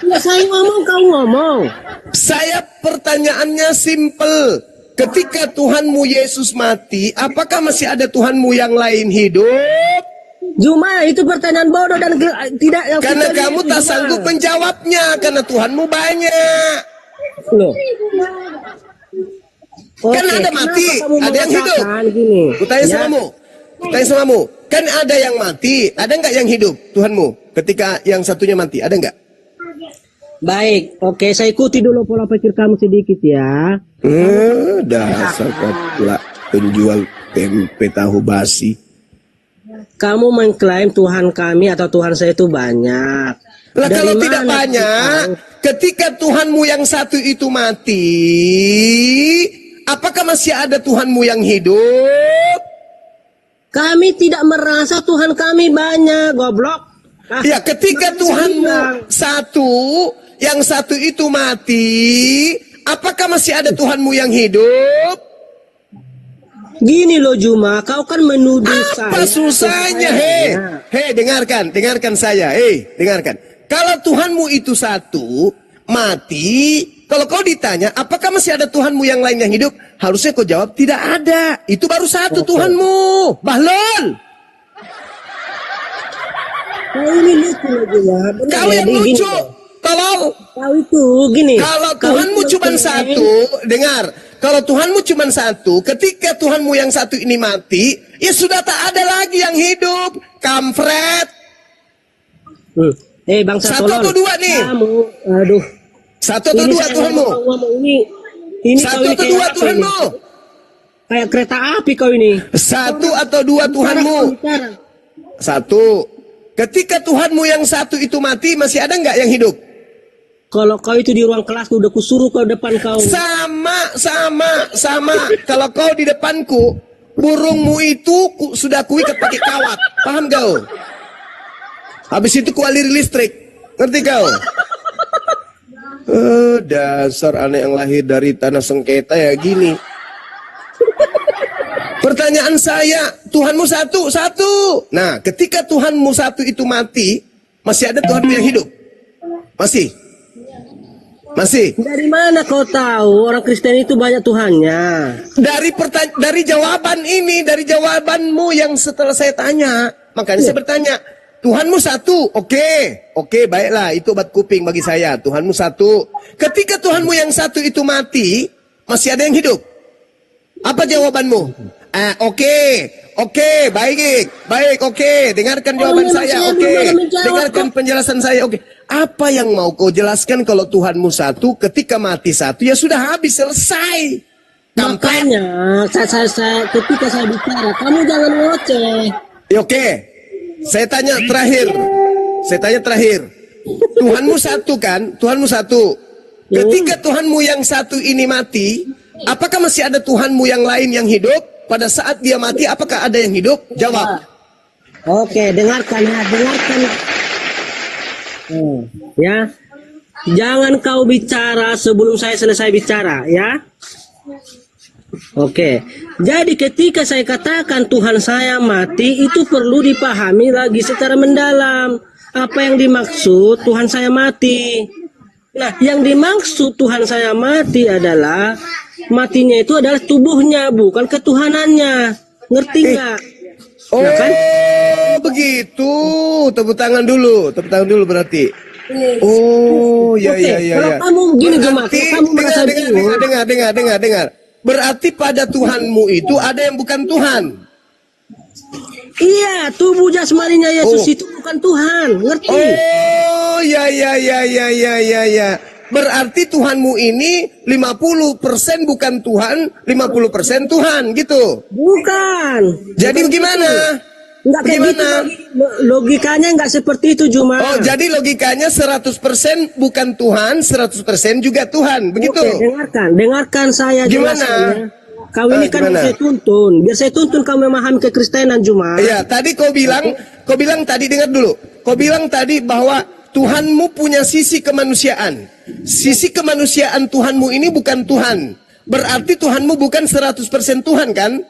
Ya saya ngomong, kau ngomong. Saya pertanyaannya simple. Ketika Tuhanmu Yesus mati, apakah masih ada Tuhanmu yang lain hidup? Juma, itu pertanyaan bodoh dan tidak. Karena kamu tak sanggup menjawabnya, karena Tuhanmu banyak. Loh. Kan ada mati, ada yang hidup. Kutanya samamu, kan ada yang mati, ada nggak yang hidup Tuhanmu? Ketika yang satunya mati, ada nggak? Baik, oke, saya ikuti dulu pola pikir kamu sedikit ya. Dasar kopla penjual tempe tahu basi. Kamu mengklaim Tuhan kami atau Tuhan saya itu banyak. Lah kalau tidak banyak, ketika Tuhanmu yang satu itu mati, apakah masih ada Tuhanmu yang hidup? Kami tidak merasa Tuhan kami banyak, goblok. Ya, ketika Tuhanmu satu, yang satu itu mati, apakah masih ada Tuhanmu yang hidup? Gini loh Juma, kau kan menuduh saya. Apa susahnya? Dengarkan saya. Dengarkan. Kalau Tuhanmu itu satu, mati, kalau kau ditanya, apakah masih ada Tuhanmu yang lain yang hidup? Harusnya kau jawab, tidak ada. Itu baru satu Tuhanmu. Bahlul. Kau ini lucu lagi ya. Kau yang lucu. Tolong. Kau itu gini. Kalau Tuhanmu cuma satu, dengar. Kalau Tuhanmu cuma satu, ketika Tuhanmu yang satu ini mati, ya sudah tak ada lagi yang hidup. Kampret. Bangsa satu atau dua nih? Aduh. Satu atau dua Tuhanmu? Ini satu atau dua Tuhanmu? Kayak kereta api kau ini. Satu atau dua Tuhanmu? Satu. Ketika Tuhanmu yang satu itu mati, masih ada nggak yang hidup? Kalau kau itu di ruang kelas, udah kusuruh kau depan kau. Sama. Kalau kau di depanku, burungmu itu sudah kuikat pakai kawat. Paham kau? Habis itu kualiri listrik. Ngerti kau? Dasar anak yang lahir dari tanah sengketa ya gini. Pertanyaan saya, Tuhanmu satu. Nah, ketika Tuhanmu satu itu mati, masih ada Tuhanmu yang hidup? Masih. Dari mana kau tahu orang Kristen itu banyak Tuhannya? Dari jawaban ini, dari jawabanmu yang setelah saya tanya, makanya saya bertanya. Tuhanmu satu, oke, baiklah, itu obat kuping bagi saya. Tuhanmu satu. Ketika Tuhanmu yang satu itu mati, masih ada yang hidup? Apa jawabanmu? Baik, dengarkan jawaban saya, dengarkan penjelasan saya, Apa yang mau kau jelaskan kalau Tuhanmu satu, ketika mati satu, ya sudah habis, selesai. Makanya, ketika saya bicara, kamu jangan ngoceh. Saya tanya terakhir. Tuhanmu satu kan? Tuhanmu satu. Ketika Tuhanmu yang satu ini mati, apakah masih ada Tuhanmu yang lain yang hidup? Pada saat dia mati, apakah ada yang hidup? Jawab. Dengarkan. Ya. Jangan kau bicara sebelum saya selesai bicara, ya. Jadi ketika saya katakan Tuhan saya mati, itu perlu dipahami lagi secara mendalam. Apa yang dimaksud Tuhan saya mati? Nah, yang dimaksud Tuhan saya mati adalah matinya itu adalah tubuhnya, bukan ketuhanannya. Ngerti nggak? Begitu. tepuk tangan dulu berarti. Oh, ya. Kalau kamu gini berarti, kamu merasa bingung. dengar. Berarti pada Tuhanmu itu ada yang bukan Tuhan. Iya, tubuh jasmaninya Yesus itu bukan Tuhan, ngerti? Oh, ya. Berarti Tuhanmu ini 50% bukan Tuhan, 50% Tuhan, gitu. Bukan. Jadi gimana? Enggak kayak gitu. Logikanya enggak seperti itu, Juma. Oh, jadi logikanya 100% bukan Tuhan, 100% juga Tuhan, begitu? Oke, dengarkan saya gimana? jelaskan. Kau ini kan biar saya tuntun kau memahami kekristenan, Juma. Iya, tadi kau bilang tadi, dengar dulu. Kau bilang tadi bahwa Tuhanmu punya sisi kemanusiaan. Sisi kemanusiaan Tuhanmu ini bukan Tuhan. Berarti Tuhanmu bukan 100% Tuhan, kan?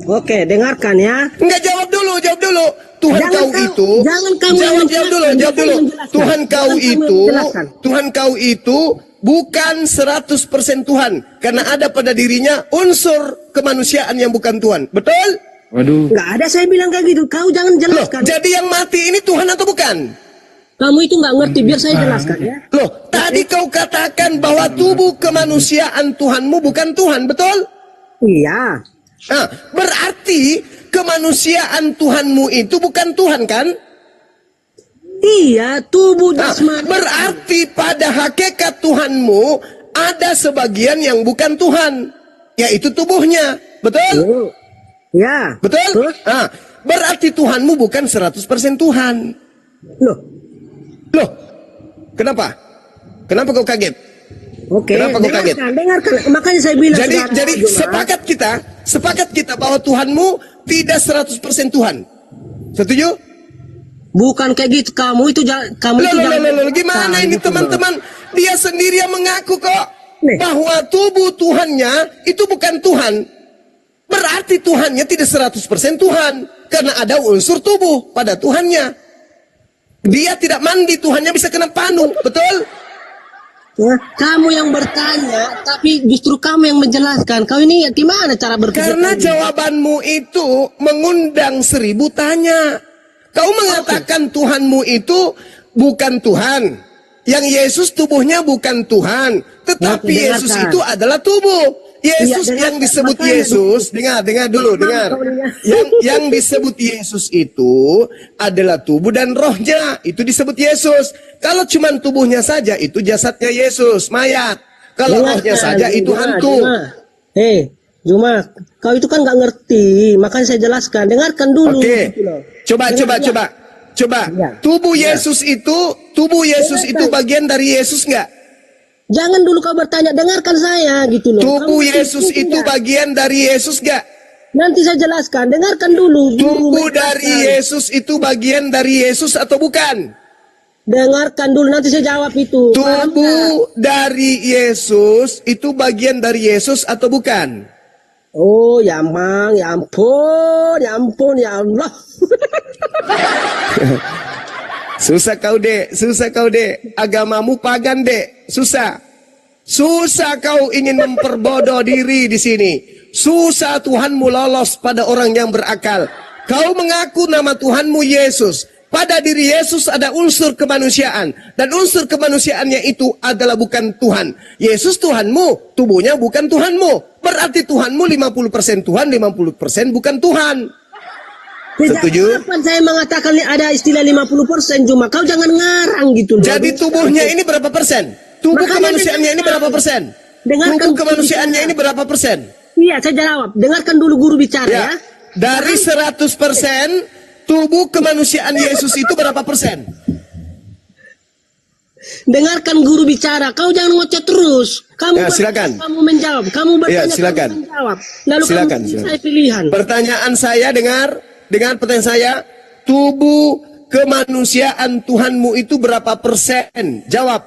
Oke, dengarkan ya. Enggak, jawab dulu. Tuhan kau itu bukan 100% Tuhan, karena ada pada dirinya unsur kemanusiaan yang bukan Tuhan. Betul? Waduh. Enggak ada saya bilang kayak gitu. Kau jangan jelaskan. Jadi yang mati ini Tuhan atau bukan? Kamu itu nggak ngerti, biar saya jelaskan ya. Loh, tadi kau katakan bahwa tubuh kemanusiaan Tuhanmu bukan Tuhan, betul? Iya. Nah, berarti kemanusiaan Tuhanmu itu bukan Tuhan, kan? Iya, tubuh jasmani. Berarti pada hakikat Tuhanmu ada sebagian yang bukan Tuhan, yaitu tubuhnya, betul? Ya. Betul? Nah, berarti Tuhanmu bukan 100% Tuhan. Loh, kenapa? Kenapa kau kaget? Oke, kenapa kau kaget? Dengarkan, makanya saya bilang. Jadi sepakat kita bahwa Tuhanmu tidak 100% Tuhan. Setuju? Bukan kayak gitu, kamu itu gimana ini teman-teman? Dia sendiri yang mengaku kok bahwa tubuh Tuhannya itu bukan Tuhan. Berarti Tuhannya tidak 100% Tuhan, karena ada unsur tubuh pada Tuhannya. Dia tidak mandi, Tuhannya bisa kena panu, betul? Ya, kamu yang bertanya, tapi justru kamu yang menjelaskan. Kau ini gimana cara berpikir? Karena jawabanmu itu mengundang 1000 tanya. Kau mengatakan Tuhanmu itu bukan Tuhan. Yang Yesus tubuhnya bukan Tuhan, tetapi Yesus itu adalah tubuh. Yesus yang disebut Yesus, dengar dulu. Yang disebut Yesus itu adalah tubuh dan rohnya, itu disebut Yesus. Kalau cuma tubuhnya saja, itu jasadnya Yesus, mayat. Kalau rohnya saja, itu hantu. Cuma kau itu kan nggak ngerti, makanya saya jelaskan. Dengarkan dulu. Oke. Coba. Ya. Tubuh Yesus itu bagian dari Yesus nggak? Jangan dulu kau bertanya, dengarkan saya gitu loh. Tubuh Yesus itu bagian dari Yesus nggak? Nanti saya jelaskan, dengarkan dulu. Tubuh dari Yesus itu bagian dari Yesus atau bukan? Dengarkan dulu, nanti saya jawab itu. Tubuh dari Yesus itu bagian dari Yesus atau bukan? Oh, ya Mang, ya ampun, ya Allah. Susah kau dek, agamamu pagan dek, susah kau ingin memperbodoh diri di sini. Susah Tuhanmu lolos pada orang yang berakal. Kau mengaku nama Tuhanmu Yesus. Pada diri Yesus ada unsur kemanusiaan, dan unsur kemanusiaannya itu adalah bukan Tuhan. Yesus Tuhanmu, tubuhnya bukan Tuhanmu. Berarti Tuhanmu 50% Tuhan, 50% bukan Tuhan. Setuju? Kapan saya mengatakan ada istilah 50%, cuma kau jangan ngarang gitu loh. Jadi tubuhnya ini berapa persen? Tubuh kemanusiaannya ini berapa persen? Tubuh kemanusiaannya ini berapa persen? Iya, saya jawab. Dengarkan dulu guru bicara ya. Dari 100%, tubuh kemanusiaan Yesus itu berapa persen? Dengarkan guru bicara. Kau jangan ngoceh terus. Kamu silakan. Kamu menjawab. Kamu bertanya, silakan. kamu menjawab. Lalu silakan. Saya pilihan. Pertanyaan saya dengan pertanyaan saya, tubuh kemanusiaan Tuhanmu itu berapa persen? Jawab.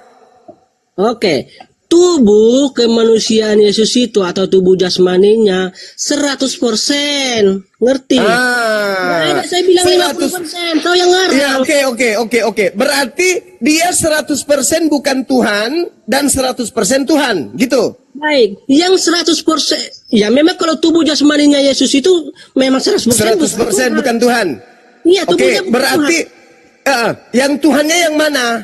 Oke. Tubuh kemanusiaan Yesus itu atau tubuh jasmaninya 100%. Ngerti? Saya bilang 50%. Kau yang ngarang. Ya, oke. Berarti dia 100% bukan Tuhan dan 100% Tuhan, gitu. Baik, yang 100%. Ya memang kalau tubuh jasmaninya Yesus itu memang 100% bukan Tuhan. Iya, Oke, berarti yang Tuhannya yang mana?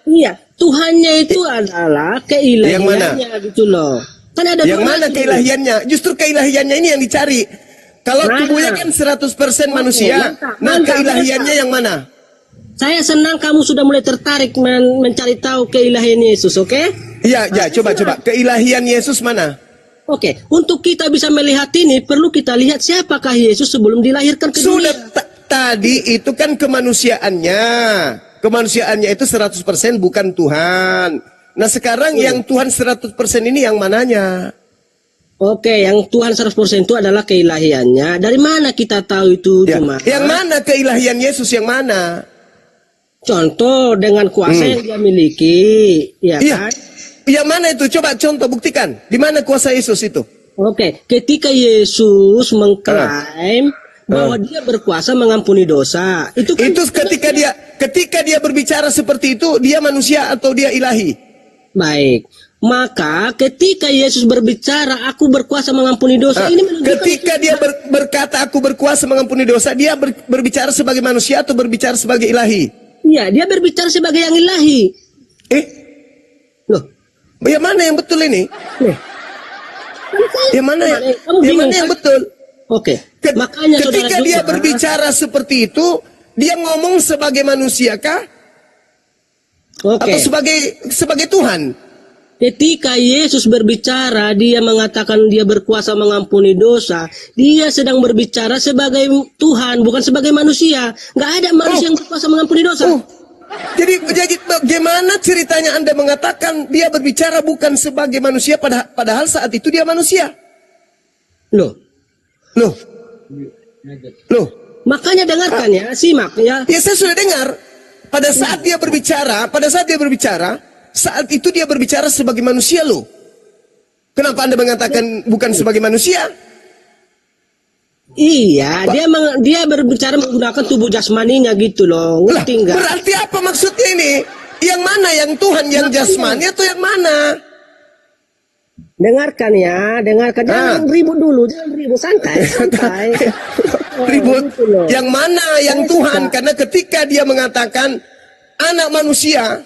Iya, Tuhannya itu adalah keilahiannya gitu loh. Kan ada yang mana keilahiannya? Justru keilahiannya ini yang dicari. Kalau tubuhnya kan 100% manusia, keilahiannya yang mana? Saya senang kamu sudah mulai tertarik mencari tahu keilahian Yesus, oke? Iya, coba. Keilahian Yesus mana? Oke, untuk kita bisa melihat ini, perlu kita lihat siapakah Yesus sebelum dilahirkan ke dunia. Tadi itu kan kemanusiaannya. Kemanusiaannya itu 100% bukan Tuhan. Nah sekarang yang Tuhan 100% ini yang mananya? Oke, yang Tuhan 100% itu adalah keilahiannya. Dari mana kita tahu itu? Yang mana keilahian Yesus yang mana? Contoh dengan kuasa yang dia miliki, ya kan? Yang mana itu? Coba contoh buktikan. Di mana kuasa Yesus itu? Oke, ketika Yesus mengklaim bahwa dia berkuasa mengampuni dosa, itu kan ketika dia berbicara seperti itu, dia manusia atau dia ilahi? Baik. Maka ketika Yesus berbicara aku berkuasa mengampuni dosa, ini menunjukkan ketika dia berkata aku berkuasa mengampuni dosa, dia berbicara sebagai manusia atau berbicara sebagai ilahi? Iya, dia berbicara sebagai yang ilahi. Loh, yang mana yang betul ini? Yang mana yang betul? Oke. Makanya ketika dia berbicara seperti itu, dia ngomong sebagai manusia kah? Atau sebagai Tuhan? Ketika Yesus berbicara, dia mengatakan dia berkuasa mengampuni dosa. Dia sedang berbicara sebagai Tuhan, bukan sebagai manusia. Nggak ada manusia yang berkuasa mengampuni dosa. Jadi bagaimana ceritanya Anda mengatakan dia berbicara bukan sebagai manusia, padahal saat itu dia manusia? Loh. Makanya dengarkan ya, simak ya. Ya saya sudah dengar. Pada saat dia berbicara, saat itu dia berbicara sebagai manusia loh. Kenapa Anda mengatakan bukan sebagai manusia? Iya, dia berbicara menggunakan tubuh jasmaninya gitu loh. Ngerti nggak? Berarti apa maksudnya ini? Yang mana? Yang Tuhan yang jasmani atau yang mana? Dengarkan ya, jangan ribut dulu, jangan ribut, santai. Ribut. Yang mana yang Tuhan? Karena ketika dia mengatakan anak manusia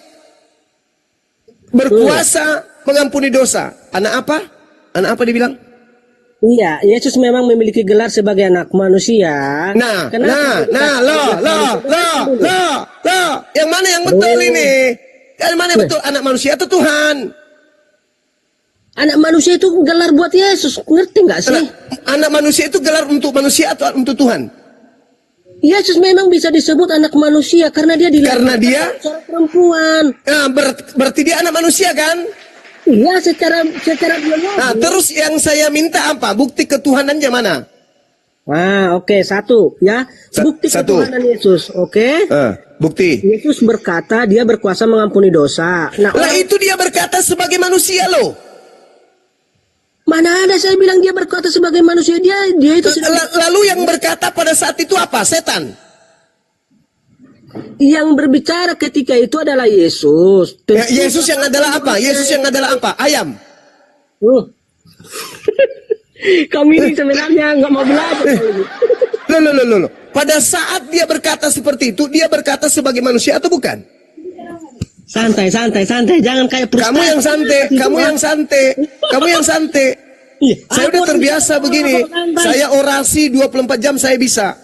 berkuasa mengampuni dosa. Anak apa? Anak apa dibilang? Iya, Yesus memang memiliki gelar sebagai anak manusia. Yang mana yang betul ini? Yang mana yang betul? Anak manusia atau Tuhan? Anak manusia itu gelar buat Yesus, ngerti nggak sih? Anak manusia itu gelar untuk manusia atau untuk Tuhan? Yesus memang bisa disebut anak manusia karena dia dilahirkan seorang perempuan. Nah, berarti dia anak manusia kan? Iya, secara biologis. Nah, terus yang saya minta apa? Bukti ketuhanannya mana? Oke, satu ya. Bukti ketuhanan Yesus, oke? Bukti. Yesus berkata dia berkuasa mengampuni dosa. Nah, itu dia berkata sebagai manusia loh. Mana ada saya bilang dia berkata sebagai manusia, dia itu lalu yang berkata pada saat itu apa? Setan. Yang berbicara ketika itu adalah Yesus. Yesus yang adalah apa? Yesus yang adalah apa? Ayam. Kamu ini sebenarnya nggak mau belajar. Loh. Pada saat dia berkata seperti itu, dia berkata sebagai manusia atau bukan? Santai, jangan kayak frustasi. Kamu yang santai. Saya udah terbiasa begini. Saya orasi 24 jam saya bisa.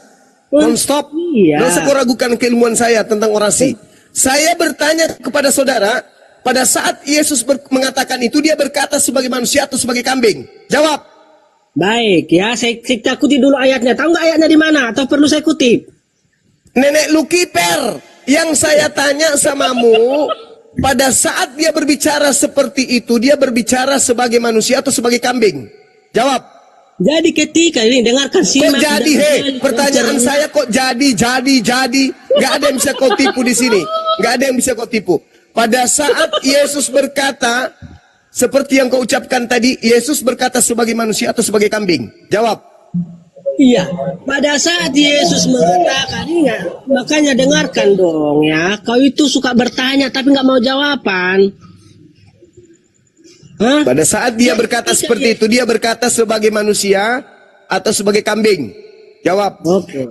Non-stop. Nggak usah kau ragukan keilmuan saya tentang orasi. Saya bertanya kepada saudara, pada saat Yesus mengatakan itu, dia berkata sebagai manusia atau sebagai kambing? Jawab. Baik ya, saya kutip dulu ayatnya. Tahu nggak ayatnya di mana? Atau perlu saya kutip? Nenek Lukiper, yang saya tanya samamu, pada saat dia berbicara seperti itu, dia berbicara sebagai manusia atau sebagai kambing? Jawab. Jadi ketika ini dengarkan simak. Kok jadi? Pertanyaan saya kok jadi? Gak ada yang bisa kau tipu di sini. Gak ada yang bisa kau tipu. Pada saat Yesus berkata seperti yang kau ucapkan tadi, Yesus berkata sebagai manusia atau sebagai kambing? Jawab. Iya, pada saat Yesus mengatakan, makanya dengarkan dong ya. Kau itu suka bertanya tapi nggak mau jawaban. Pada saat dia berkata seperti itu, dia berkata sebagai manusia atau sebagai kambing? Jawab. Oke.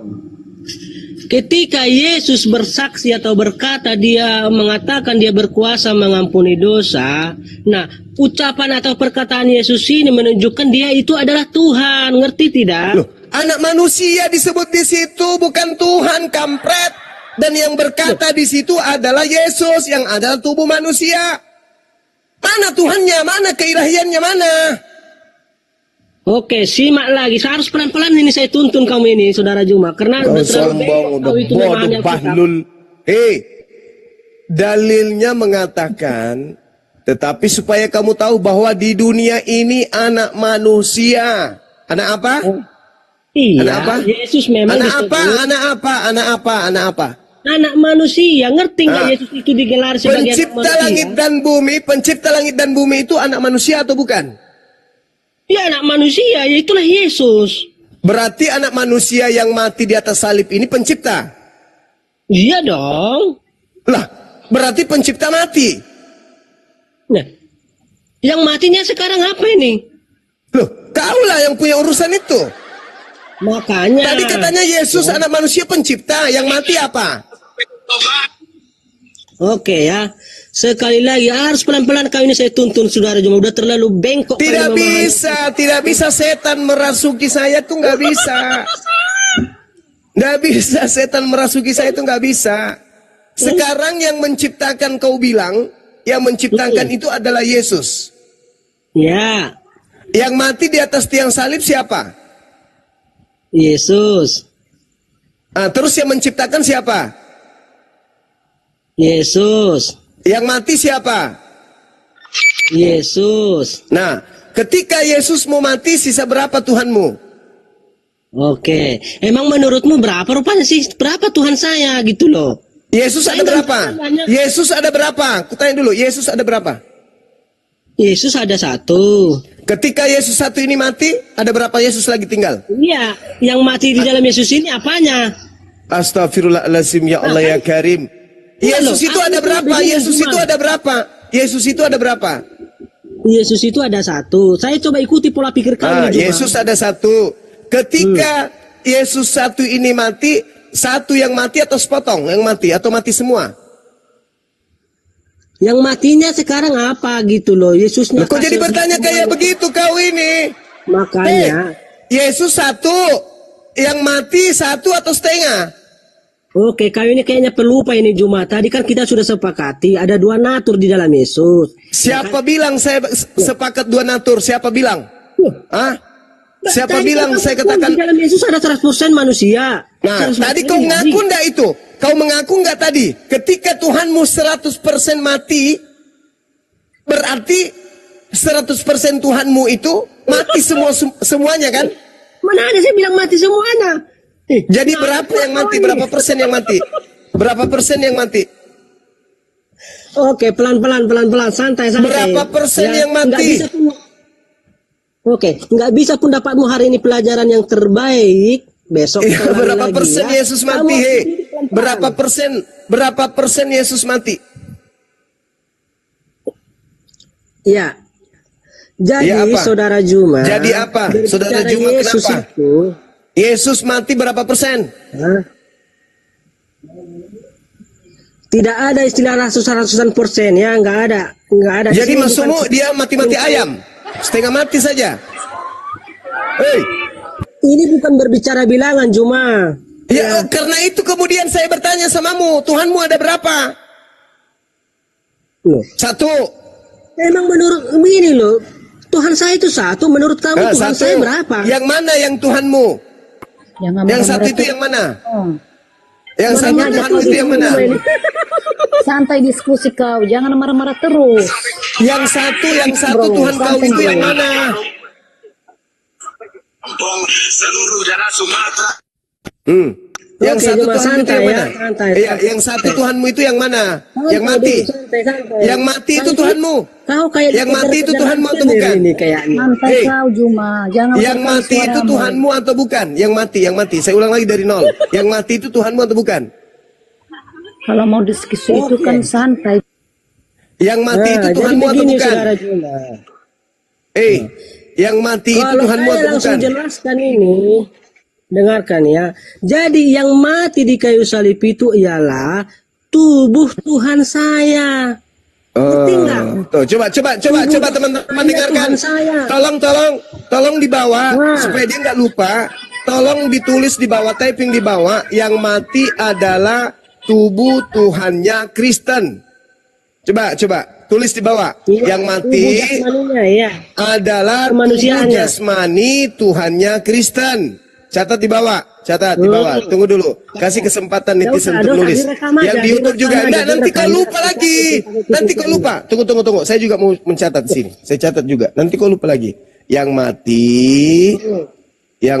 ketika Yesus bersaksi atau berkata, dia mengatakan dia berkuasa mengampuni dosa. Nah, ucapan atau perkataan Yesus ini menunjukkan dia itu adalah Tuhan. Ngerti tidak? Loh, anak manusia disebut di situ, bukan Tuhan, kampret. Dan yang berkata di situ adalah Yesus yang adalah tubuh manusia. Mana Tuhannya, mana keilahiannya, mana? Oke, simak lagi. Saya harus pelan-pelan ini saya tuntun kamu ini, Saudara Juma. Karena Kau sombong, udah bodoh, bahlul. Dalilnya mengatakan, tetapi supaya kamu tahu bahwa di dunia ini anak manusia. Anak apa? Iya, anak apa? Yesus memang anak disebut. apa? Anak apa? Anak apa? Anak apa? Anak manusia. Ngerti nggak Yesus itu digelar sebagai pencipta anak manusia? langit dan bumi. Pencipta langit dan bumi itu anak manusia atau bukan? Ya, anak manusia, ya itulah Yesus. Berarti anak manusia yang mati di atas salib ini pencipta? Iya dong. Lah, berarti pencipta mati. Nah, yang matinya sekarang apa ini? Loh, kaulah yang punya urusan itu. Makanya. Tadi katanya Yesus anak manusia pencipta, yang mati apa? Oke ya. Sekali lagi harus pelan-pelan kau ini saya tuntun, Saudara Juma. Udah terlalu bengkok. Tidak bisa setan merasuki saya tuh nggak bisa. Nggak bisa setan merasuki saya tuh nggak bisa. Sekarang yang menciptakan kau bilang, yang menciptakan itu adalah Yesus. Ya. Yang mati di atas tiang salib siapa? Yesus. Terus yang menciptakan siapa? Yesus. Yang mati siapa? Yesus. Nah, ketika Yesus mau mati, sisa berapa Tuhanmu? Oke. Emang menurutmu berapa rupanya sih? Berapa Tuhan saya gitu loh? Yesus ada berapa? Yesus ada berapa? Kutanya dulu, Yesus ada berapa? Yesus ada satu. Ketika Yesus satu ini mati, ada berapa Yesus lagi tinggal? Iya, yang mati di dalam Yesus ini apanya? Astagfirullahaladzim, ya Allah ya Karim. Yesus itu ada berapa? Yesus itu ada berapa? Yesus itu ada berapa? Yesus itu ada satu. Saya coba ikuti pola pikir kamu. Yesus ada satu. Ketika Yesus satu ini mati, satu yang mati atau sepotong yang mati atau mati semua? Yang matinya sekarang apa gitu loh? Yesusnya. Kok jadi bertanya kayak begitu kau ini? Makanya. Yesus satu, yang mati satu atau setengah? Oke, kau ini kayaknya pelupa ini Juma. Tadi kan kita sudah sepakati ada dua natur di dalam Yesus. Siapa bilang saya sepakat dua natur? Siapa bilang? Siapa bilang saya katakan? Di dalam Yesus ada 100% manusia. Nah, tadi kau ngaku enggak itu? Kau mengaku enggak tadi? Ketika Tuhanmu 100% mati, berarti 100% Tuhanmu itu mati semuanya kan? Mana ada saya bilang mati semuanya? Jadi berapa yang mati? Berapa persen yang mati? Berapa persen yang mati? Oke, pelan-pelan, santai. Berapa persen yang mati? Nggak bisa pun dapatmu hari ini pelajaran yang terbaik. Besok berapa persen Yesus mati? Berapa persen? Berapa persen Yesus mati? Ya. Jadi apa? Saudara Juma. Jadi apa? Saudara Juma Yesus kenapa? Yesus mati berapa persen? Tidak ada istilah ratusan persen ya, nggak ada. Jadi maksudmu dia mati ayam, setengah mati saja? Ini bukan berbicara bilangan Juma. Ya, karena itu kemudian saya bertanya samamu, Tuhanmu ada berapa? Satu. Emang menurut ini loh, Tuhan saya itu satu. Menurut kamu Tuhan satu. saya berapa? Yang mana yang Tuhanmu? Yang satu itu yang mana? Yang satu Tuhanmu itu yang mana? Santai diskusi kau, jangan marah-marah terus. Yang satu Tuhan kau itu yang mana? Seluruh daerah Sumatera. Yang satu Tuhanmu itu yang mana? Iya, yang satu Tuhanmu itu yang mana? Yang mati. Yang mati itu Tuhanmu. Yang mati itu Tuhanmu atau bukan? Santai kau Juma, jangan. Yang mati itu Tuhanmu atau bukan? Yang mati. Saya ulang lagi dari nol. Yang mati itu Tuhanmu atau bukan? Kalau mau diskusi itu kan santai. Yang mati itu Tuhanmu atau bukan? Yang mati itu Tuhanmu atau bukan? Langsung jelaskan ini. dengarkan ya. Jadi yang mati di kayu salib itu ialah tubuh Tuhan saya. Ngerti nggak? Tuh, coba teman-teman dengarkan. Tolong dibawa supaya dia nggak lupa. Tolong ditulis di bawah, typing di bawah. Yang mati adalah tubuh Tuhannya Kristen. Coba tulis di bawah. Yang mati adalah tubuh jasmani Tuhannya Kristen. Catat di bawah. Tunggu dulu. Kasih kesempatan netizen untuk nulis. Yang di YouTube juga. Enggak, nanti kau lupa lagi. Nanti kau lupa. Tunggu. Saya juga mau mencatat di sini. Saya catat juga. Nanti kau lupa lagi. Yang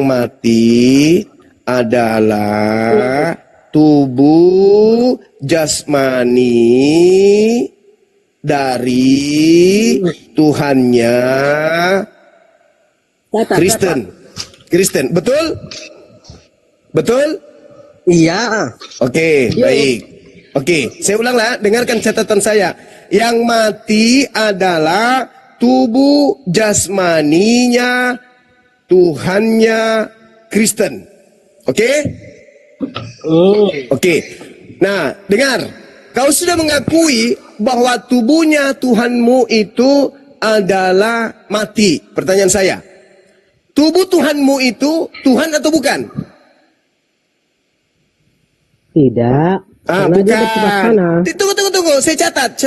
mati adalah tubuh jasmani dari Tuhannya Kristen. Betul? Iya. Oke, baik. Oke, saya ulang lah, dengarkan catatan saya. Yang mati adalah tubuh jasmaninya Tuhannya Kristen. Oke? Oke. Nah, dengar. Kau sudah mengakui bahwa tubuhnya Tuhanmu itu adalah mati. Pertanyaan saya. Tubuh Tuhanmu itu Tuhan atau bukan? Tidak. Bukan. Tunggu. Saya catat.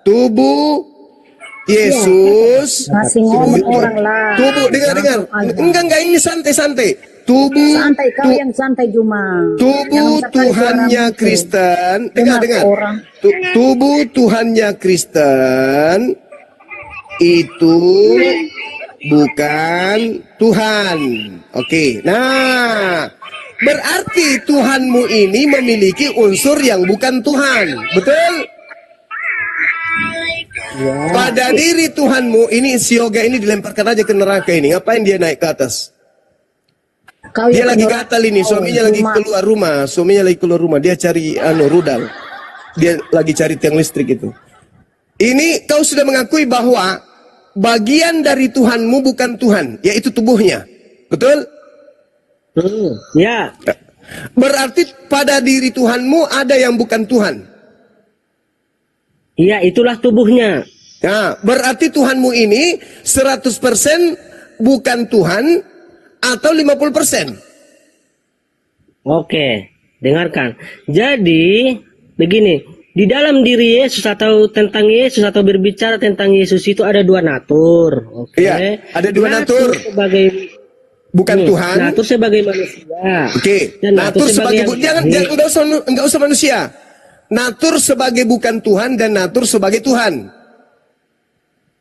Tubuh Yesus. Masih ngomong orang lah. Tubuh, dengar. Enggak, ini santai. Tubuh. Santai, kau yang santai Juma. Tubuh Tuhannya Kristen. Dengar. Tubuh Tuhannya Kristen itu bukan Tuhan. Oke. Nah, berarti Tuhanmu ini memiliki unsur yang bukan Tuhan. Betul? Ya. Pada diri Tuhanmu ini, si Yoga ini dilemparkan aja ke neraka ini. Ngapain dia naik ke atas? Dia lagi gatal ini, suaminya lagi keluar rumah. Dia cari rudal. Dia lagi cari tiang listrik itu. Ini kau sudah mengakui bahwa bagian dari Tuhanmu bukan Tuhan, yaitu tubuhnya. Betul? Ya. Berarti pada diri Tuhanmu ada yang bukan Tuhan. Iya, itulah tubuhnya. Nah, berarti Tuhanmu ini 100% bukan Tuhan atau 50%? Oke, dengarkan. Jadi, begini. Di dalam diri Yesus atau tentang Yesus atau berbicara tentang Yesus itu ada dua natur. Oke. Iya, ada dua natur. Sebagai bukan Tuhan. Natur sebagai manusia. Oke. Dan natur sebagai enggak usah manusia. Natur sebagai bukan Tuhan dan natur sebagai Tuhan.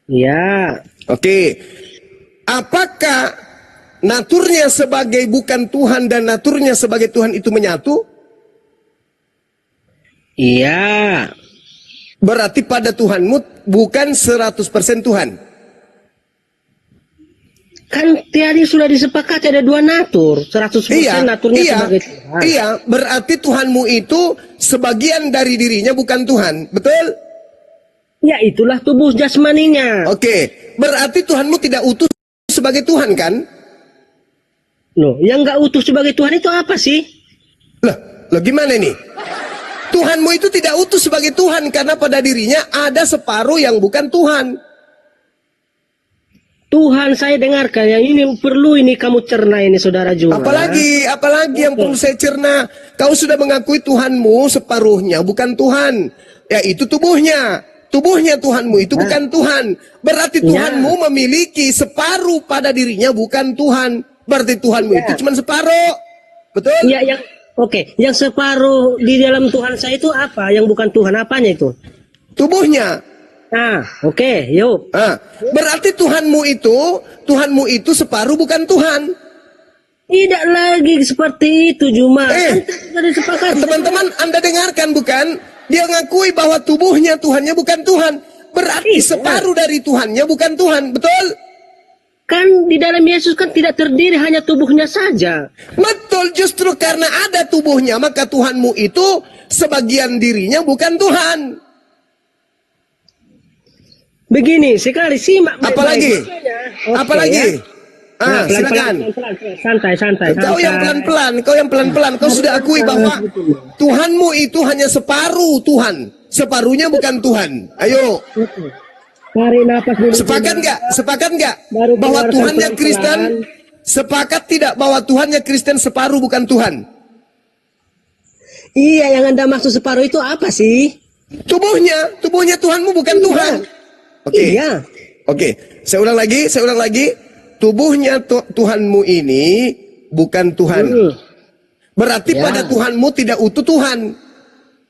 Iya. Oke. Apakah naturnya sebagai bukan Tuhan dan naturnya sebagai Tuhan itu menyatu? Iya. Berarti pada Tuhanmu bukan 100% Tuhan. Kan tadi sudah disepakati ada dua natur, 100% naturnya sebagai Tuhan. Iya, berarti Tuhanmu itu sebagian dari dirinya bukan Tuhan, betul? Ya, itulah tubuh jasmaninya. Oke, berarti Tuhanmu tidak utuh sebagai Tuhan kan? Loh, yang nggak utuh sebagai Tuhan itu apa sih? Lah gimana nih? Tuhanmu itu tidak utuh sebagai Tuhan karena pada dirinya ada separuh yang bukan Tuhan. Tuhan, saya dengarkan yang ini perlu ini kamu cerna ini saudara Juma. Apalagi yang perlu saya cerna. Kau sudah mengakui Tuhanmu separuhnya bukan Tuhan, yaitu tubuhnya. Tubuhnya Tuhanmu itu bukan Tuhan. Berarti Tuhanmu memiliki separuh pada dirinya bukan Tuhan. Berarti Tuhanmu itu cuma separuh. Betul? Iya, oke. Yang separuh di dalam Tuhan saya itu apa? Yang bukan Tuhan apanya itu? Tubuhnya. Oke, yuk. Berarti Tuhanmu itu separuh bukan Tuhan. Tidak lagi seperti itu, Juma. Teman-teman, Anda dengarkan bukan? Dia ngakui bahwa tubuhnya Tuhannya bukan Tuhan. Berarti separuh dari Tuhannya bukan Tuhan, betul? Kan di dalam Yesus kan tidak terdiri hanya tubuhnya saja. Betul, justru karena ada tubuhnya, maka Tuhanmu itu sebagian dirinya bukan Tuhan. Begini, sekali simak. Apalagi? Silakan. Santai. Kau yang pelan-pelan, kau sudah akui bahwa Tuhanmu itu hanya separuh Tuhan, separuhnya bukan Tuhan. Ayo. Tarik nafas dulu. Sepakat nggak? Bahwa Tuhannya Kristen, sepakat tidak bahwa Tuhannya Kristen separuh bukan Tuhan? Iya, yang Anda maksud separuh itu apa sih? Tubuhnya Tuhanmu bukan Tuhan. Oke. Iya. Oke, saya ulang lagi. Tubuhnya Tuhanmu ini bukan Tuhan. Berarti pada Tuhanmu tidak utuh Tuhan.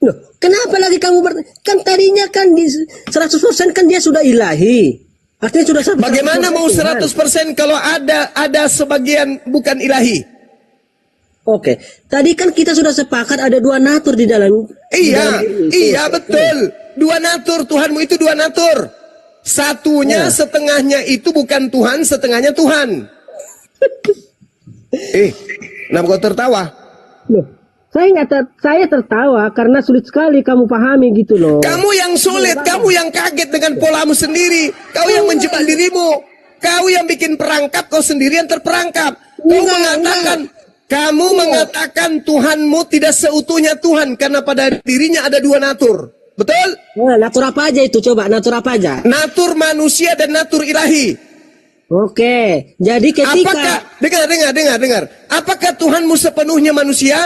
Loh, kenapa lagi kamu kan tadinya kan di 100% kan dia sudah ilahi. Artinya sudah 100%. Bagaimana mau 100% kalau ada sebagian bukan ilahi? Oke, tadi kan kita sudah sepakat ada dua natur di dalam. Iya betul. Dua natur, Tuhanmu itu dua natur. Satunya setengahnya itu bukan Tuhan, setengahnya Tuhan. Kenapa kau tertawa? Loh, saya tertawa karena sulit sekali kamu pahami gitu loh. Kamu yang sulit, kamu yang kaget dengan polamu sendiri. Kau yang menjebak dirimu. Kau yang bikin perangkap, kau sendiri yang terperangkap. Kamu mengatakan Tuhanmu tidak seutuhnya Tuhan karena pada dirinya ada dua natur. Betul? Natur apa aja itu? Coba natur apa aja? Natur manusia dan natur ilahi. Oke, jadi ketika dengar. Apakah Tuhanmu sepenuhnya manusia?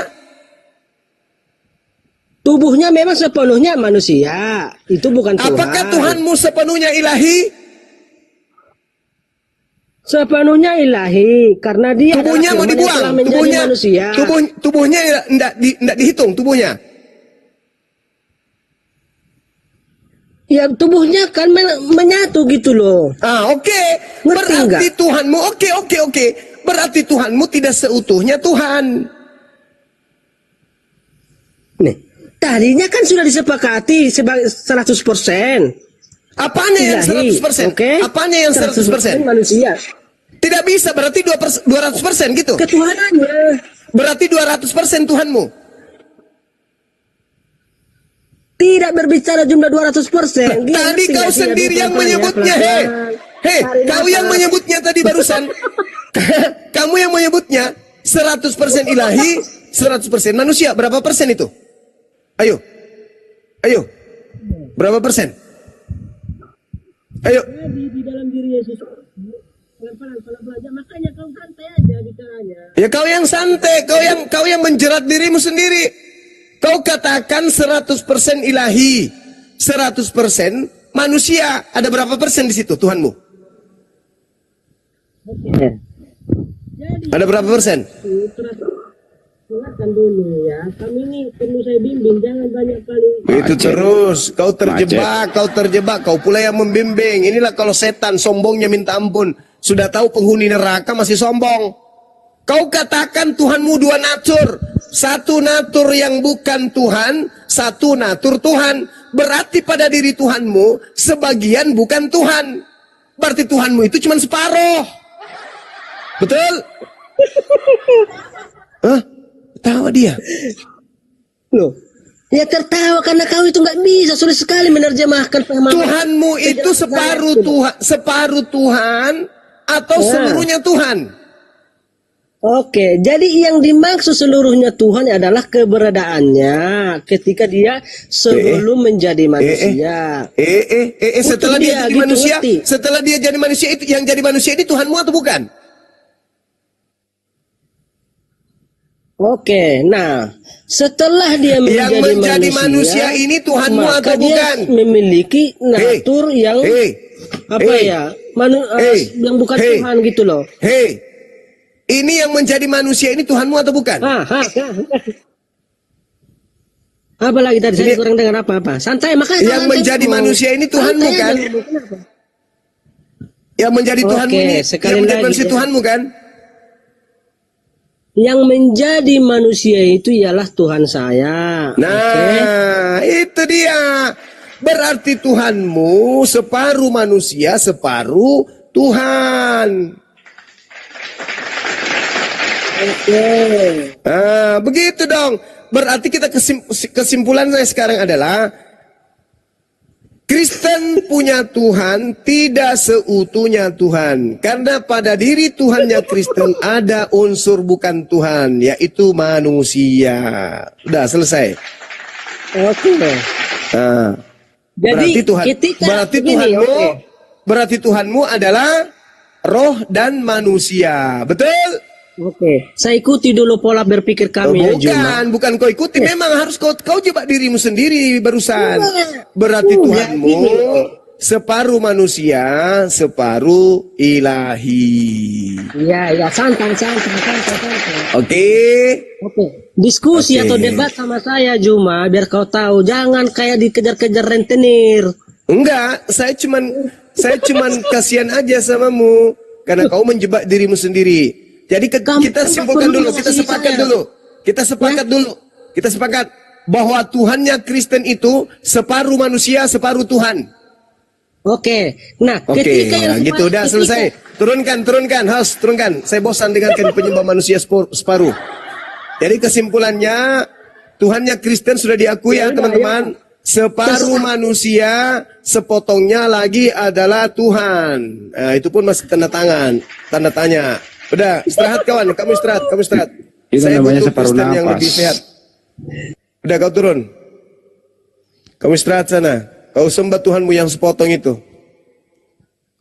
Tubuhnya memang sepenuhnya manusia. Itu bukan Tuhan. Apakah Tuhanmu sepenuhnya ilahi? Sepenuhnya ilahi karena dia tubuhnya mau dibuang. Tubuhnya tidak dihitung tubuhnya. Ya tubuhnya kan menyatu gitu loh. Oke. Berarti Tuhanmu oke. Berarti Tuhanmu tidak seutuhnya Tuhan. Nih, tadinya kan sudah disepakati sebagai 100%. Apanya yang 100%? Apanya yang 100%? Manusia. Tidak bisa, berarti 200% gitu. Ketuhanannya. Berarti 200% Tuhanmu. Tidak berbicara jumlah 200%. Tadi kau sendiri yang menyebutnya. Kau yang menyebutnya tadi barusan. Kamu yang menyebutnya 100% ilahi, 100% manusia. Berapa persen itu? Ayo. Berapa persen? Ayo. Di dalam diri Yesus. Pelan-pelan, makanya kau santai aja bicaranya. Ya kau yang santai, kau yang menjerat dirimu sendiri. Kau katakan 100% ilahi, 100% manusia. Ada berapa persen di situ Tuhanmu? Ada berapa persen? Dengarkan dulu ya. Kami ini perlu saya bimbing, jangan banyak kali. Itu terus, kau terjebak, kau pula yang membimbing. Inilah kalau setan sombongnya minta ampun. Sudah tahu penghuni neraka masih sombong. Kau katakan Tuhanmu dua natur. Satu natur yang bukan Tuhan, satu natur Tuhan. Berarti pada diri Tuhanmu sebagian bukan Tuhan. Berarti Tuhanmu itu cuma separuh. Betul? Tawa dia. Loh, ya tertawa karena kau itu nggak bisa, sulit sekali menerjemahkan pemahaman. Tuhanmu itu separuh Tuhan atau seluruhnya Tuhan? Oke, jadi yang dimaksud seluruhnya Tuhan adalah keberadaannya ketika dia sebelum menjadi manusia. Setelah dia jadi manusia, setelah dia jadi manusia itu yang jadi manusia ini Tuhanmu atau bukan? Oke, nah setelah dia menjadi manusia ini Tuhanmu atau bukan? Memiliki natur yang yang bukan Tuhan gitu loh. Ini yang menjadi manusia ini Tuhanmu atau bukan? Apa lagi tadi saya kurang dengar apa-apa. Santai, makanya yang menjadi manusia ini Tuhanmu kan? Yang menjadi Tuhanmu ini, yang menjadi manusia Tuhanmu kan? Yang menjadi manusia itu ialah Tuhan saya. Nah, itu dia. Berarti Tuhanmu separuh manusia, separuh Tuhan. Begitu dong. Berarti kita kesimpulannya sekarang adalah Kristen punya Tuhan tidak seutuhnya Tuhan. Karena pada diri Tuhannya Kristen ada unsur bukan Tuhan, yaitu manusia. Udah selesai. Oke. Nah, Jadi berarti Tuhanmu adalah roh dan manusia. Betul? Oke, saya ikuti dulu pola berpikir kami ya, Juma. Bukan kau ikuti, memang harus kau jebak dirimu sendiri barusan. Berarti Tuhanmu separuh manusia, separuh ilahi. Iya, santai. Oke. Diskusi atau debat sama saya, Juma, biar kau tahu. Jangan kayak dikejar-kejar rentenir. Enggak, saya cuman kasihan aja samamu karena kau menjebak dirimu sendiri. Jadi kita simpulkan dulu, kita sepakat bahwa Tuhannya Kristen itu separuh manusia, separuh Tuhan. Oke. Nah, ketika yang gitu udah selesai. Turunkan, host, turunkan. Saya bosan dengarkan penyembah manusia separuh. Jadi kesimpulannya Tuhannya Kristen sudah diakui ya teman-teman. Separuh manusia, sepotongnya lagi adalah Tuhan. Nah, itu pun masih tanda tanya. Udah, istirahat kawan, kamu istirahat. Itu Saya namanya butuh separuh Kristen yang nafas. lebih sehat. Udah, kau turun. Kamu istirahat sana. Kau sembah Tuhanmu yang sepotong itu.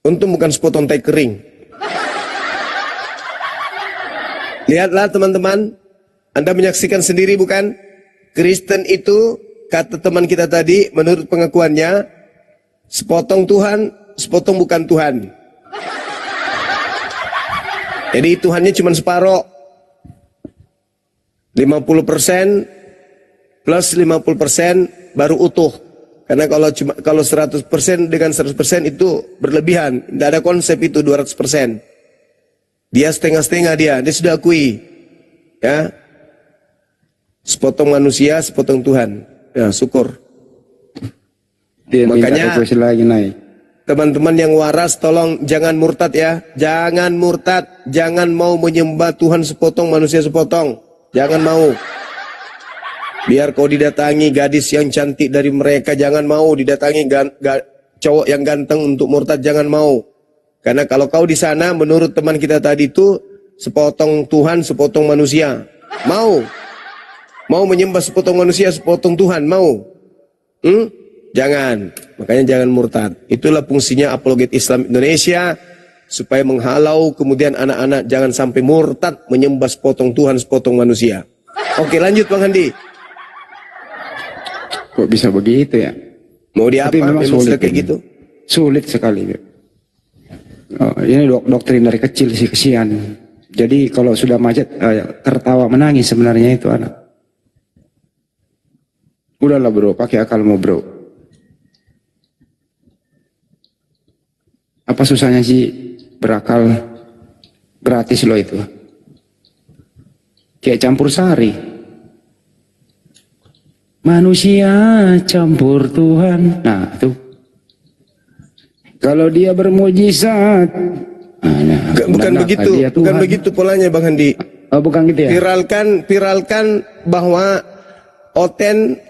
Untung bukan sepotong tai kering. Lihatlah teman-teman, Anda menyaksikan sendiri bukan? Kristen itu, kata teman kita tadi, menurut pengakuannya, sepotong Tuhan, sepotong bukan Tuhan. Jadi Tuhannya cuma separoh. 50% plus 50% baru utuh. Karena kalau 100% dengan 100% itu berlebihan. Tidak ada konsep itu 200%. Dia setengah-setengah dia sudah akui. Ya. Sepotong manusia, sepotong Tuhan. Ya, syukur. Makanya teman-teman yang waras, tolong jangan murtad ya. Jangan murtad. Jangan mau menyembah Tuhan sepotong, manusia sepotong. Jangan mau. Biar kau didatangi gadis yang cantik dari mereka. Jangan mau didatangi cowok yang ganteng untuk murtad. Jangan mau. Karena kalau kau di sana, menurut teman kita tadi itu, sepotong Tuhan, sepotong manusia. Mau. Mau menyembah sepotong manusia, sepotong Tuhan. Mau. Jangan, makanya jangan murtad. Itulah fungsinya apologet Islam Indonesia, supaya menghalau kemudian anak-anak jangan sampai murtad menyembah sepotong Tuhan, sepotong manusia. Oke, lanjut Bang Handi. Kok bisa begitu ya? Mau diapa? Memang sulit kayak gitu. Sulit sekali. Ini doktrin dari kecil sih, kesian. Jadi kalau sudah macet tertawa menangis sebenarnya itu anak. Udahlah bro, pakai akalmu bro. Apa susahnya sih berakal? Gratis loh itu. Kayak campur sari. Manusia campur Tuhan. Nah itu. Kalau dia bermujizat. Bukan begitu polanya Bang Handi. Oh, bukan gitu ya. Viralkan bahwa Oten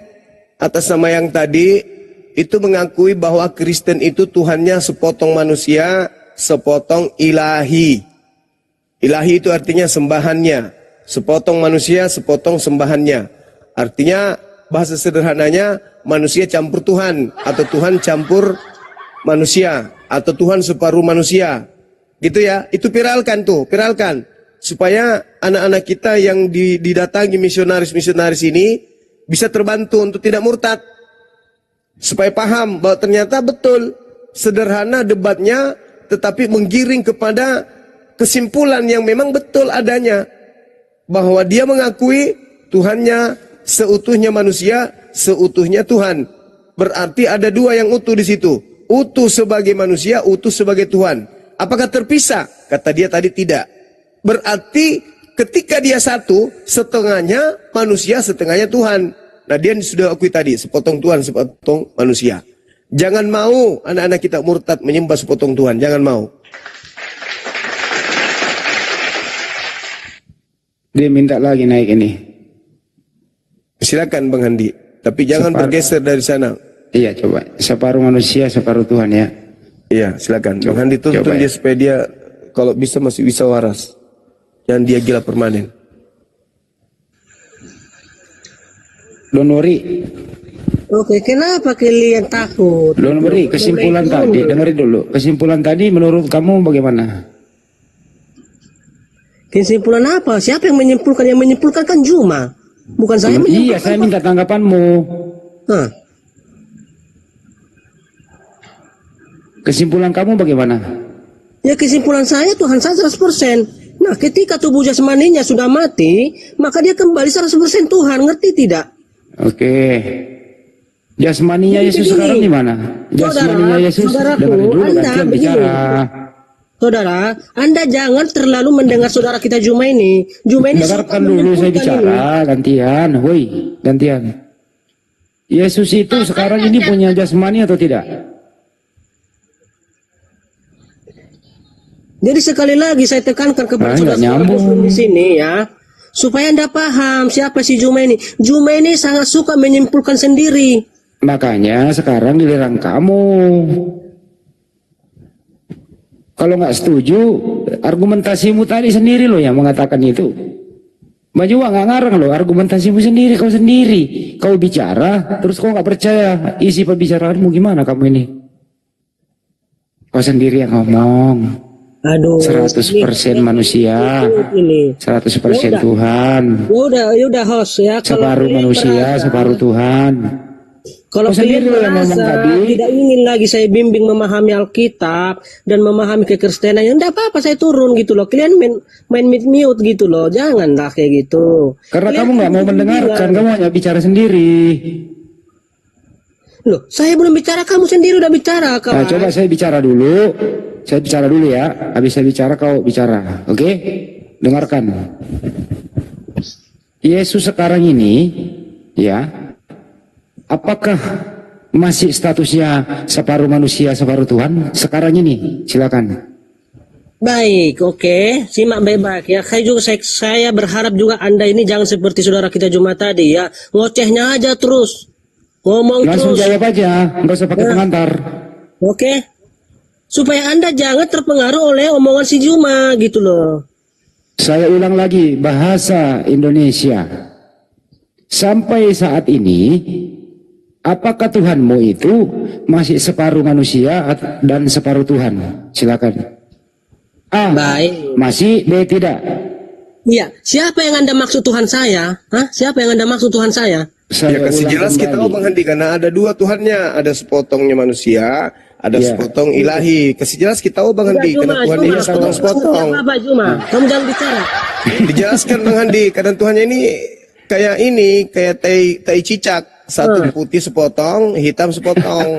atas nama yang tadi itu mengakui bahwa Kristen itu Tuhannya sepotong manusia, sepotong ilahi. Ilahi itu artinya sembahannya. Sepotong manusia, sepotong sembahannya. Artinya bahasa sederhananya manusia campur Tuhan, atau Tuhan campur manusia, atau Tuhan separuh manusia. Gitu ya, itu viralkan. Supaya anak-anak kita yang didatangi misionaris-misionaris ini bisa terbantu untuk tidak murtad. Supaya paham bahwa ternyata betul, sederhana debatnya, tetapi menggiring kepada kesimpulan yang memang betul adanya. Bahwa dia mengakui Tuhannya seutuhnya manusia, seutuhnya Tuhan. Berarti ada dua yang utuh di situ. Utuh sebagai manusia, utuh sebagai Tuhan. Apakah terpisah? Kata dia tadi tidak. Berarti ketika dia satu, setengahnya manusia, setengahnya Tuhan. Nah dia sudah akui tadi, sepotong Tuhan, sepotong manusia. Jangan mau anak-anak kita murtad menyembah sepotong Tuhan, jangan mau. Dia minta lagi naik ini. Silakan Bang Handi, tapi jangan bergeser dari sana. Iya, coba. Separuh manusia, separuh Tuhan ya. Iya, silakan. Bang Handi tuntun Coba dia ya. supaya dia kalau bisa masih bisa waras. Jangan dia gila permanen. Don't worry. Oke, kenapa kalian takut? Don't worry, kesimpulan tadi, dengerin dulu. Kesimpulan tadi menurut kamu bagaimana? Kesimpulan apa? Siapa yang menyimpulkan? Yang menyimpulkan kan Juma. Bukan saya menyimpulkan. Iya, saya minta tanggapanmu. Hah. Kesimpulan kamu bagaimana? Ya kesimpulan saya Tuhan saya 100%. Nah ketika tubuh jasmaninya sudah mati, maka dia kembali 100% Tuhan. Ngerti tidak? Oke. Jasmaninya Jadi Yesus begini, sekarang di mana? Jasmaninya Yesus, saudaraku, dengerin dulu Anda gantian begini. bicara. Saudara, Anda jangan terlalu mendengar saudara kita Juma ini. Juma ini Dengarkan suka dulu saya menyimpulkan bicara, ini. gantian. Woi, gantian. Yesus itu sekarang ini punya jasmani atau tidak? Jadi sekali lagi saya tekankan kepada nggak saudara nyambung. Muslim di sini ya, supaya Anda paham siapa si Juma ini. Juma ini sangat suka menyimpulkan sendiri. Makanya sekarang giliran kamu. Kalau nggak setuju, argumentasimu tadi sendiri loh yang mengatakan itu. Mbak Juma nggak ngarang loh, argumentasimu sendiri, kau sendiri. Kau bicara, terus kau nggak percaya isi pembicaraanmu gimana kamu ini? Kau sendiri yang ngomong. Aduh, 100% manusia, ini. 100% Ya udah. Tuhan. Ya udah host ya. Kalau Separuh kalian manusia, merasa- separuh Tuhan. Kalau Kau sendiri kalian loh yang ngomong merasa tadi. tidak ingin lagi saya bimbing memahami Alkitab dan memahami kekristenan, ya enggak apa-apa saya turun gitu loh. Kalian main mute gitu loh. Janganlah kayak gitu. Karena Kalian kamu nggak mau mendengarkan, kamu hanya bicara sendiri. Loh, saya belum bicara, kamu sendiri udah bicara, kawan. Nah, coba saya bicara dulu. Saya bicara dulu ya. Habis saya bicara, kau bicara. Oke? Dengarkan. Yesus sekarang ini, ya, apakah masih statusnya separuh manusia, separuh Tuhan? Sekarang ini, silakan. Baik, oke. Simak baik-baik ya. Saya berharap juga Anda ini jangan seperti saudara kita Juma tadi ya. Ngocehnya aja terus. Ngomong Langsung terus. jawab aja, nggak usah pakai pengantar. Oke. Supaya Anda jangan terpengaruh oleh omongan si Juma gitu loh. Saya ulang lagi, bahasa Indonesia. Sampai saat ini, apakah Tuhanmu itu masih separuh manusia dan separuh Tuhan? Silakan. A. Baik. Masih. B. Tidak. Iya. Siapa yang Anda maksud Tuhan saya? Hah? Siapa yang Anda maksud Tuhan saya? Ya kasih jelas kita Bang Handi, karena ada dua Tuhannya, ada sepotongnya manusia, ada sepotong ilahi. Kasih jelas kita Bang Handi, karena Tuhan ini sepotong-sepotong. Apa Juma? Kamu jangan bicara. Dijelaskan Bang Handi, karena Tuhannya ini kayak tai cicak, satu putih sepotong, hitam sepotong.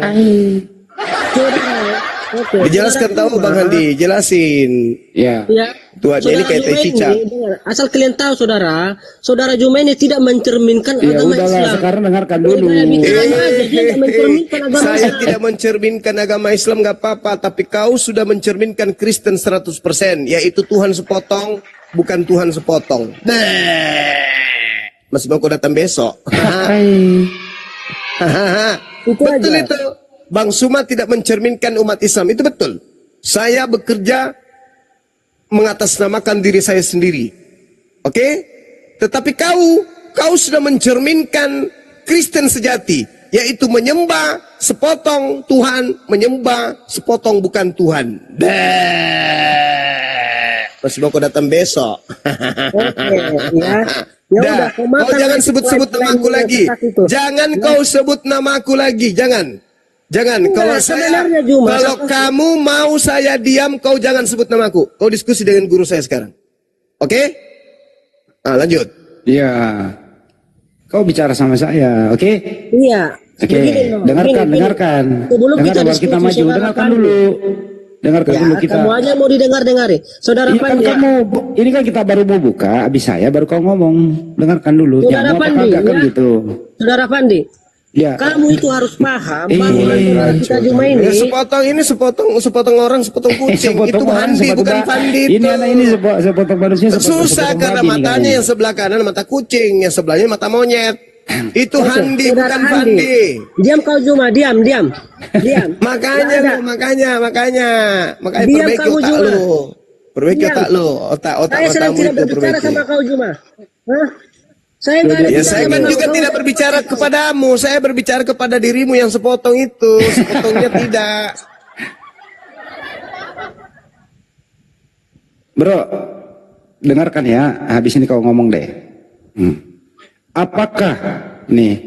Dijelaskan tahu Bang Handi, jelasin. Ya. Tuhannya ini kayak tai cicak. Asal kalian tahu saudara Juma ini tidak mencerminkan Ya agama udahlah, Islam. sekarang dengarkan dulu. Saya tidak mencerminkan agama Islam nggak apa-apa, tapi kau sudah mencerminkan Kristen 100%, yaitu Tuhan sepotong, bukan Tuhan sepotong. Masih mau kau datang besok? Betul itu. Bang Suma tidak mencerminkan umat Islam, itu betul. Saya bekerja mengatasnamakan diri saya sendiri. Oke? Tetapi kau sudah mencerminkan Kristen sejati, yaitu menyembah sepotong Tuhan, menyembah sepotong bukan Tuhan. Masih mau kau datang besok? Ya kau jangan sebut-sebut nama aku lagi. Jangan kau sebut nama aku lagi, jangan. Jangan, kalau kamu mau saya diam, kau jangan sebut namaku. Kau diskusi dengan guru saya sekarang. Oke? Nah, lanjut. Iya. Kau bicara sama saya, oke? Iya. Oke, dengarkan. Sebelum kita diskusi, kita maju, dengarkan dulu. Dengarkan ya, dulu kita. Kamu aja mau didengar-dengari. Saudara Ini kan Pandi. ini kan kita baru mau buka, habis saya baru kau ngomong. Dengarkan dulu. Saudara mau Pandi, apa kan gitu. Saudara Pandi. Ya. Kamu itu harus paham bahwa kita Juma ini. Sepotong orang, sepotong kucing. Itu Handi, bukan Pandi. Ini anak ini sepotong manusia. Susah karena matanya yang sebelah kanan mata kucing, yang sebelahnya mata monyet. Itu Handi, bukan Fandi. Diam kau Juma, diam. Makanya Diam perbaiki kamu, otak Juma. lu. Perbaiki otak lu, otak Saya sedang matamu tidak itu berbicara perbaiki. sama kau Juma. Hah? Saya nggak ada Ya bicara saya kan sama juga kau. tidak berbicara kepadamu, saya berbicara kepada dirimu yang sepotong itu, sepotongnya tidak. Bro, dengarkan ya, habis ini kau ngomong deh. Apakah nih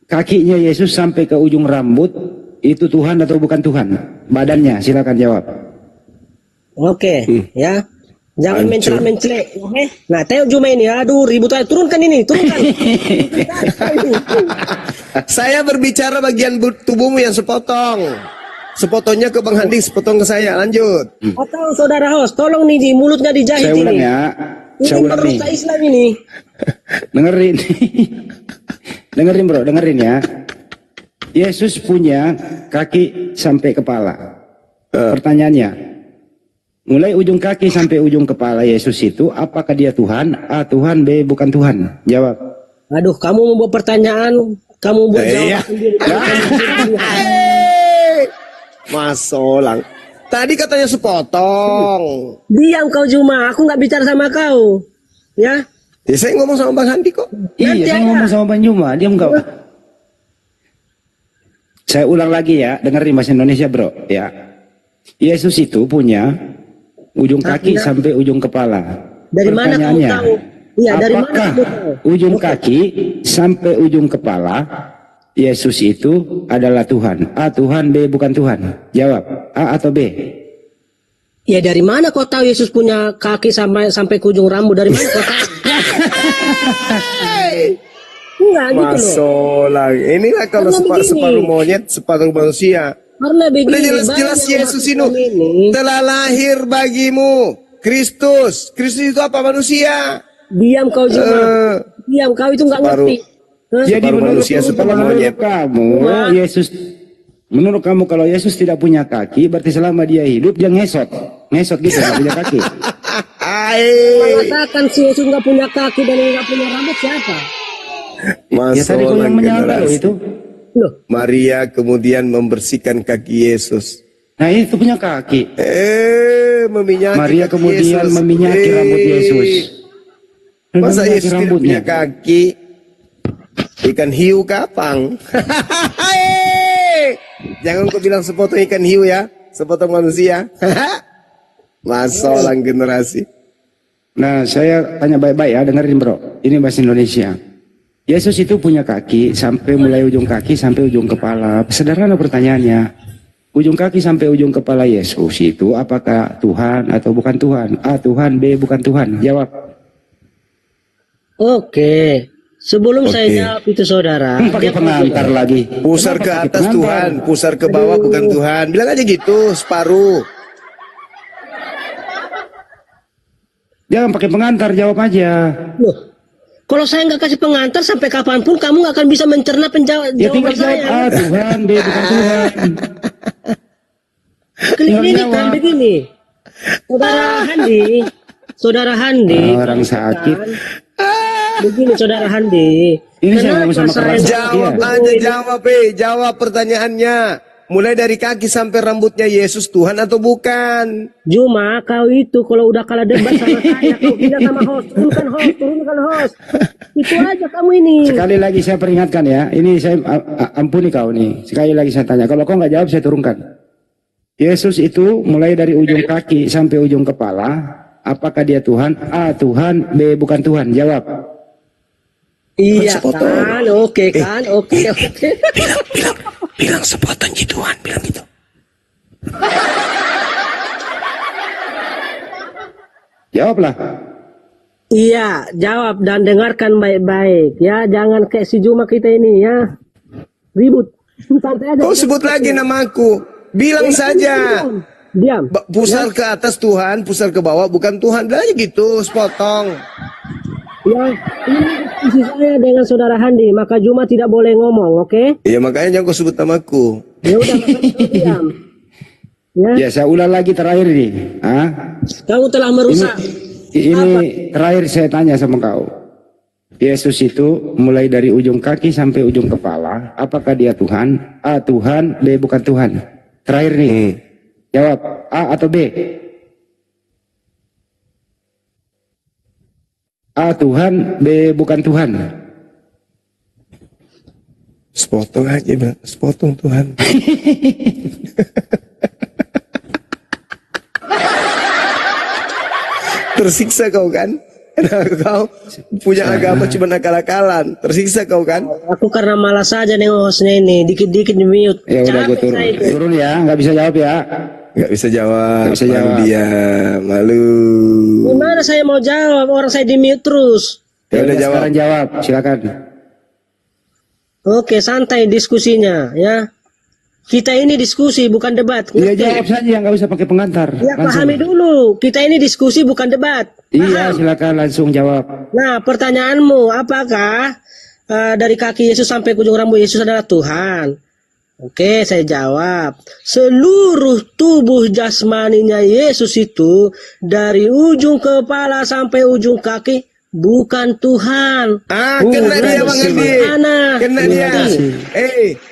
kakinya Yesus sampai ke ujung rambut itu Tuhan atau bukan Tuhan? Badannya, silakan jawab. Oke, ya. Jangan mencelak-mencelek. Oke? Nah, tengok Juma ini. Aduh, ribut aja. Turunkan ini, turunkan. Saya berbicara bagian tubuhmu yang sepotong. Sepotongnya ke Bang Handi, sepotong ke saya. Lanjut. Atau saudara host, tolong nih di mulutnya dijahit Saya ini. ulang ya. Ini Saya ulang nih. perusahaan Islam ini. Dengerin. Dengerin bro, dengerin ya. Yesus punya kaki sampai kepala. Pertanyaannya, mulai ujung kaki sampai ujung kepala Yesus itu, apakah dia Tuhan? A, Tuhan, B, bukan Tuhan. Jawab. Aduh, kamu membuat pertanyaan, kamu buat jawaban sendiri. Mas Solang. Tadi katanya sepotong. Diam kau Juma, aku nggak bicara sama kau. Ya? Ya saya ngomong sama Bang Handi kok. Iya, saya ngomong sama Bang Juma, diam kau. Saya ulang lagi ya, dengerin bahasa Indonesia bro. Ya, Yesus itu punya ujung kaki sampai ujung kepala. Dari mana kamu tahu? Iya, dari mana apakah kamu tahu? ujung kaki sampai ujung kepala Yesus itu adalah Tuhan? A, Tuhan, B, bukan Tuhan. Jawab, A atau B? Ya dari mana kau tahu Yesus punya kaki sampai ke ujung rambut? Dari mana kau tahu? Enggak gitu Mas loh. Solang. Inilah kalau separuh monyet, separuh manusia. Karena begini, udah jelas-jelas Yesus ini telah lahir bagimu. Kristus itu apa? Manusia. Diam kau Juma. Diam kau itu nggak ngerti. Jadi menurut kamu, menurut kamu kalau Yesus tidak punya kaki, berarti selama dia hidup dia ngesot gitu, nggak punya kaki. Mengatakan si Yesus nggak punya kaki dan nggak punya rambut siapa? Ya tadi kau yang menyangka itu. Loh. Maria kemudian membersihkan kaki Yesus. Nah itu punya kaki. Meminyaki Maria kaki kemudian Yesus. meminyaki rambut Yesus. Masa Yesus tidak punya kaki? Ikan hiu kapang. Jangan kau bilang sepotong ikan hiu ya, sepotong manusia. Mas Solang generasi. Nah saya tanya baik-baik ya, dengerin bro. Ini bahasa Indonesia. Yesus itu punya kaki sampai mulai ujung kaki sampai ujung kepala. Sederhana pertanyaannya. Ujung kaki sampai ujung kepala Yesus itu apakah Tuhan atau bukan Tuhan? A, Tuhan, B, bukan Tuhan. Jawab. Oke. Sebelum saya jawab itu saudara. Pakai pengantar lagi. Pusar ke atas Tuhan, pusar ke bawah bukan Tuhan. Bilang aja gitu, separuh. Jangan pakai pengantar, jawab aja. Loh. Kalau saya nggak kasih pengantar sampai kapanpun kamu nggak akan bisa mencerna jawaban saya. A, Tuhan, B, bukan Tuhan. Klinik kan begini. Saudara Handi. Orang sakit. Begini saudara Handi. Ini saya ngomong sama keras. Jawab aja, jawab pertanyaannya. Mulai dari kaki sampai rambutnya Yesus Tuhan atau bukan? Juma kau itu kalau udah kalah debat sama saya kau pindah sama host, turunkan host. Itu aja kamu ini. Sekali lagi saya peringatkan ya, ini saya ampuni kau nih. Sekali lagi saya tanya, kalau kau nggak jawab saya turunkan. Yesus itu mulai dari ujung kaki sampai ujung kepala, apakah dia Tuhan? A, Tuhan, B, bukan Tuhan. Jawab. Iya kan, oke kan, oke. Bilang sepotong Tuhan, bilang gitu. Jawablah. Iya, jawab dan dengarkan baik-baik ya, jangan kayak si Juma kita ini ya. Ribut. Santai aja. Kau sebut lagi namaku. Bilang saja. Diam. Pusar ke atas Tuhan, pusar ke bawah bukan Tuhan. Bilang aja gitu, sepotong. Ya, ini diskusi saya dengan saudara Handi, maka Juma tidak boleh ngomong, oke? Iya makanya jangan kau sebut namaku. Ya udah, makanya diam. Ya saya ulang lagi terakhir nih. Kamu telah merusak. Ini terakhir saya tanya sama kau. Yesus itu mulai dari ujung kaki sampai ujung kepala, apakah dia Tuhan? A. Tuhan, B. bukan Tuhan. Terakhir nih, jawab A atau B? A. Tuhan, B. bukan Tuhan. Sepotong aja Bang, sepotong Tuhan. Tersiksa kau kan? Kau punya agama cuma akal-akalan. Tersiksa kau kan? Aku karena malas saja nengok hostnya ini, dikit-dikit di mute. Ya udah gue turun. Turun ya, nggak bisa jawab ya. Nggak bisa jawab. Nggak bisa jawab. Dia malu. Gimana saya mau jawab? Orang saya di mute terus. Ya udah jawab. Sekarang jawab, silakan. Oke, santai diskusinya ya. Kita ini diskusi bukan debat. Iya jawab saja, nggak usah pakai pengantar. Ya langsung. pahami dulu. Kita ini diskusi bukan debat. Iya silakan langsung jawab. Nah pertanyaanmu, apakah dari kaki Yesus sampai ke ujung rambut Yesus adalah Tuhan? Oke, saya jawab. Seluruh tubuh jasmaninya Yesus itu dari ujung kepala sampai ujung kaki bukan Tuhan. Kena dia Bang Andi. Kena dia.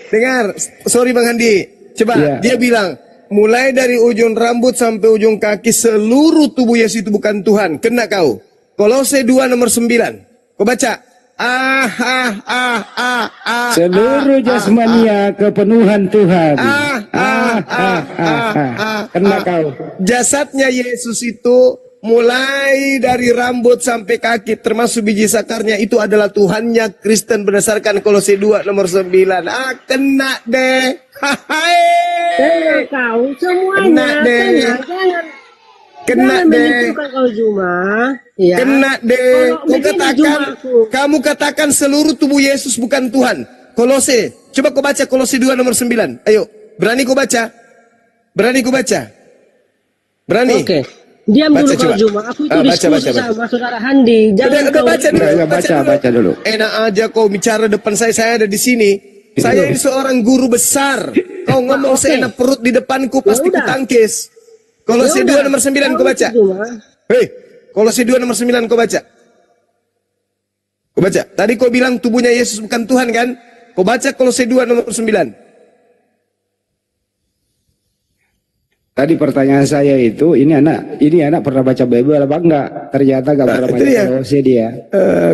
Dengar, sorry Bang Andi. Coba dia bilang, mulai dari ujung rambut sampai ujung kaki seluruh tubuh Yesus itu bukan Tuhan. Kena kau. Kolose 2 nomor 9. Kau baca. Seluruh jasmania kepenuhan Tuhan. Kena kau. Jasadnya Yesus itu mulai dari rambut sampai kaki termasuk biji sakarnya itu adalah Tuhannya Kristen berdasarkan Kolose 2 nomor 9. Kena deh. Kena kau semuanya. Kena deh. Kau Juma. Ya. Kena deh. Kamu katakan seluruh tubuh Yesus bukan Tuhan. Kolose. Coba kau baca Kolose 2 nomor 9. Ayo. Berani kau baca? Berani kau baca? Berani? Oke. Diam dulu kau Juma. Aku itu diskusi sama saudara Handi. Jangan kau baca dulu. Enak aja kau bicara depan saya ada di sini. Saya ini seorang guru besar. Kau ngomong seenak perut di depanku pasti kutangkis. Kolose 2 nomor 9 kau baca. Hei, Kolose 2 nomor 9 kau baca. Kau baca. Tadi kau bilang tubuhnya Yesus bukan Tuhan kan? Kau baca Kolose 2 nomor 9. Tadi pertanyaan saya itu, ini anak pernah baca Bible apa enggak? Ternyata enggak pernah baca Kolose dia.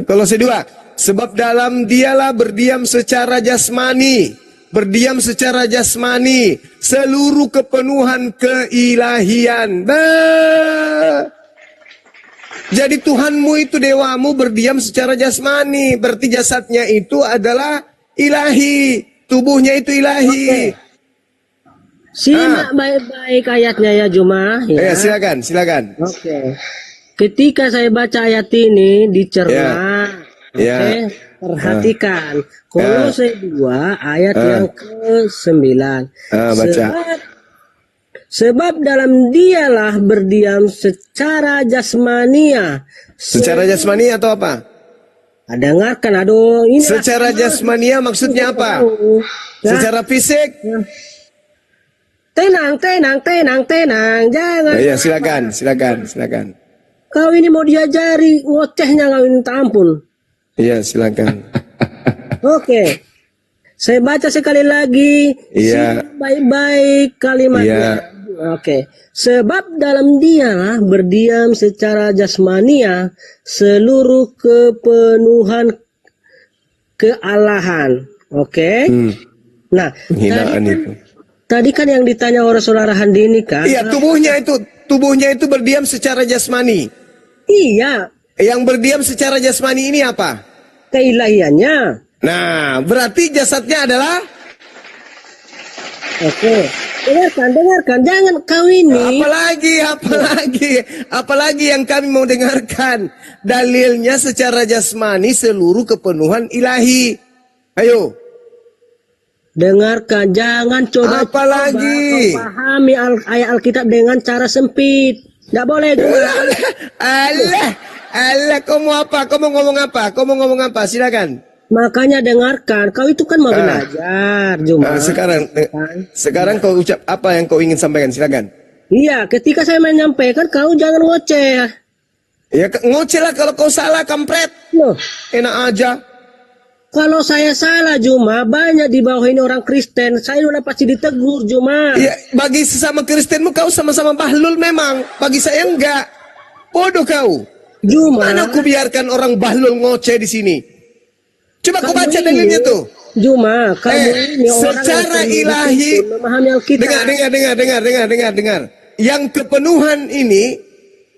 Kolose 2. Sebab dalam dialah berdiam secara jasmani. Berdiam secara jasmani. Seluruh kepenuhan keilahian. Jadi Tuhanmu itu dewamu berdiam secara jasmani. Berarti jasadnya itu adalah ilahi. Tubuhnya itu ilahi. Simak baik-baik ayatnya ya Juma. Ya silakan. Oke. Ketika saya baca ayat ini dicerna. Oke. Perhatikan. Kolose 2 ayat yang ke-9. Baca. Sebab dalam dialah berdiam secara jasmania. Secara jasmania atau apa? Dengarkan, aduh. Ini secara jasmania maksudnya apa? Secara fisik? Tenang. Jangan. Ya, silakan. Kau ini mau diajari ngocehnya kau ini, minta ampun. Iya, silakan. Oke. Saya baca sekali lagi. Iya. Baik-baik kalimatnya. Oke. Sebab dalam dialah berdiam secara jasmania seluruh kepenuhan kealahan. Oke. Nah, tadi kan yang ditanya oleh saudara Handi ini kan. Iya, tubuhnya itu berdiam secara jasmani. Iya. Yang berdiam secara jasmani ini apa? Keilahiannya. Nah, berarti jasadnya adalah. Oke. Dengarkan. Jangan kau ini. Apalagi yang kami mau dengarkan. Dalilnya secara jasmani seluruh kepenuhan ilahi. Ayo. Dengarkan, jangan coba pahami ayat Alkitab dengan cara sempit. Tidak boleh juga. Allah, kau mau apa? Kau mau ngomong apa? Silakan. Makanya dengarkan, kau itu kan mau belajar, Juma. Sekarang kau ucap apa yang kau ingin sampaikan? Silakan. Iya, ketika saya menyampaikan, kau jangan ngoceh. Ya ngoceh lah kalau kau salah, kampret. Loh, enak aja. Kalau saya salah Juma, banyak di bawah ini orang Kristen, saya udah pasti ditegur Juma. Ya, bagi sesama Kristenmu kau sama-sama bahlul memang, bagi saya enggak. Bodoh kau. Juma. Mana aku biarkan orang bahlul ngoceh di sini? Coba kau baca dalilnya tuh. Juma, kamu ini orang secara ilahi, memahami Alkitab. Dengar. Yang kepenuhan ini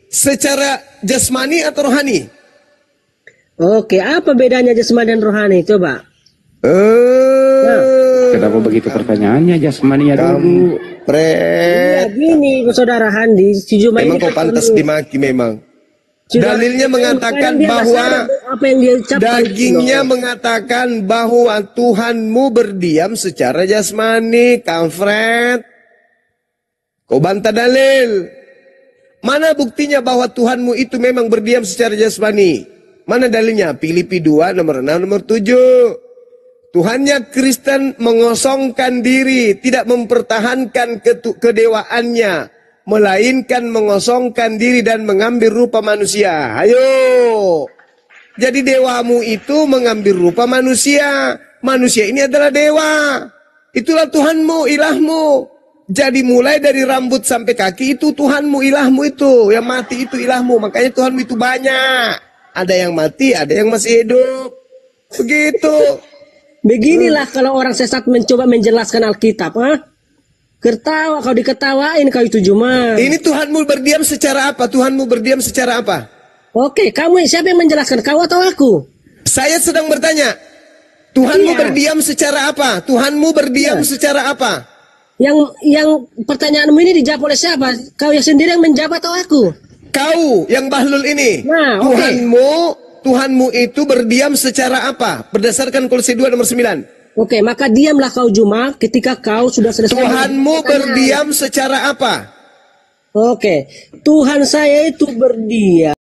secara jasmani atau rohani? Oke, apa bedanya jasmani dan rohani? Coba. Kenapa begitu pertanyaannya jasmani dulu? Ya, gini, saudara Handi, si Juma memang kau pantas dimaki memang. Dalilnya mengatakan bahwa apa yang dia ucapkan, dagingnya mengatakan bahwa Tuhanmu berdiam secara jasmani, kampret. Kau bantah dalil. Mana buktinya bahwa Tuhanmu itu memang berdiam secara jasmani? Mana dalilnya? Filipi 2 nomor 6 nomor 7. Tuhannya Kristen mengosongkan diri, tidak mempertahankan kedewaannya, melainkan mengosongkan diri dan mengambil rupa manusia. Ayo. Jadi dewamu itu mengambil rupa manusia. Manusia ini adalah dewa. Itulah Tuhanmu, ilahmu. Jadi mulai dari rambut sampai kaki itu Tuhanmu, ilahmu itu. Yang mati itu ilahmu. Makanya Tuhanmu itu banyak. Ada yang mati, ada yang masih hidup. Begitu. Beginilah kalau orang sesat mencoba menjelaskan Alkitab. Ketawa, kau diketawain kau itu Juma. Ini Tuhanmu berdiam secara apa? Tuhanmu berdiam secara apa? Oke, kamu siapa yang menjelaskan? Kau atau aku? Saya sedang bertanya. Tuhanmu berdiam secara apa? Tuhanmu berdiam secara apa? Yang pertanyaanmu ini dijawab oleh siapa? Kau yang sendiri yang menjawab atau aku? Kau yang bahlul ini. Nah, Tuhanmu itu berdiam secara apa? Berdasarkan Kolose 2 nomor 9. Oke, maka diamlah kau Juma ketika kau sudah selesai. Tuhanmu berdiam secara apa? Oke, Tuhan saya itu berdiam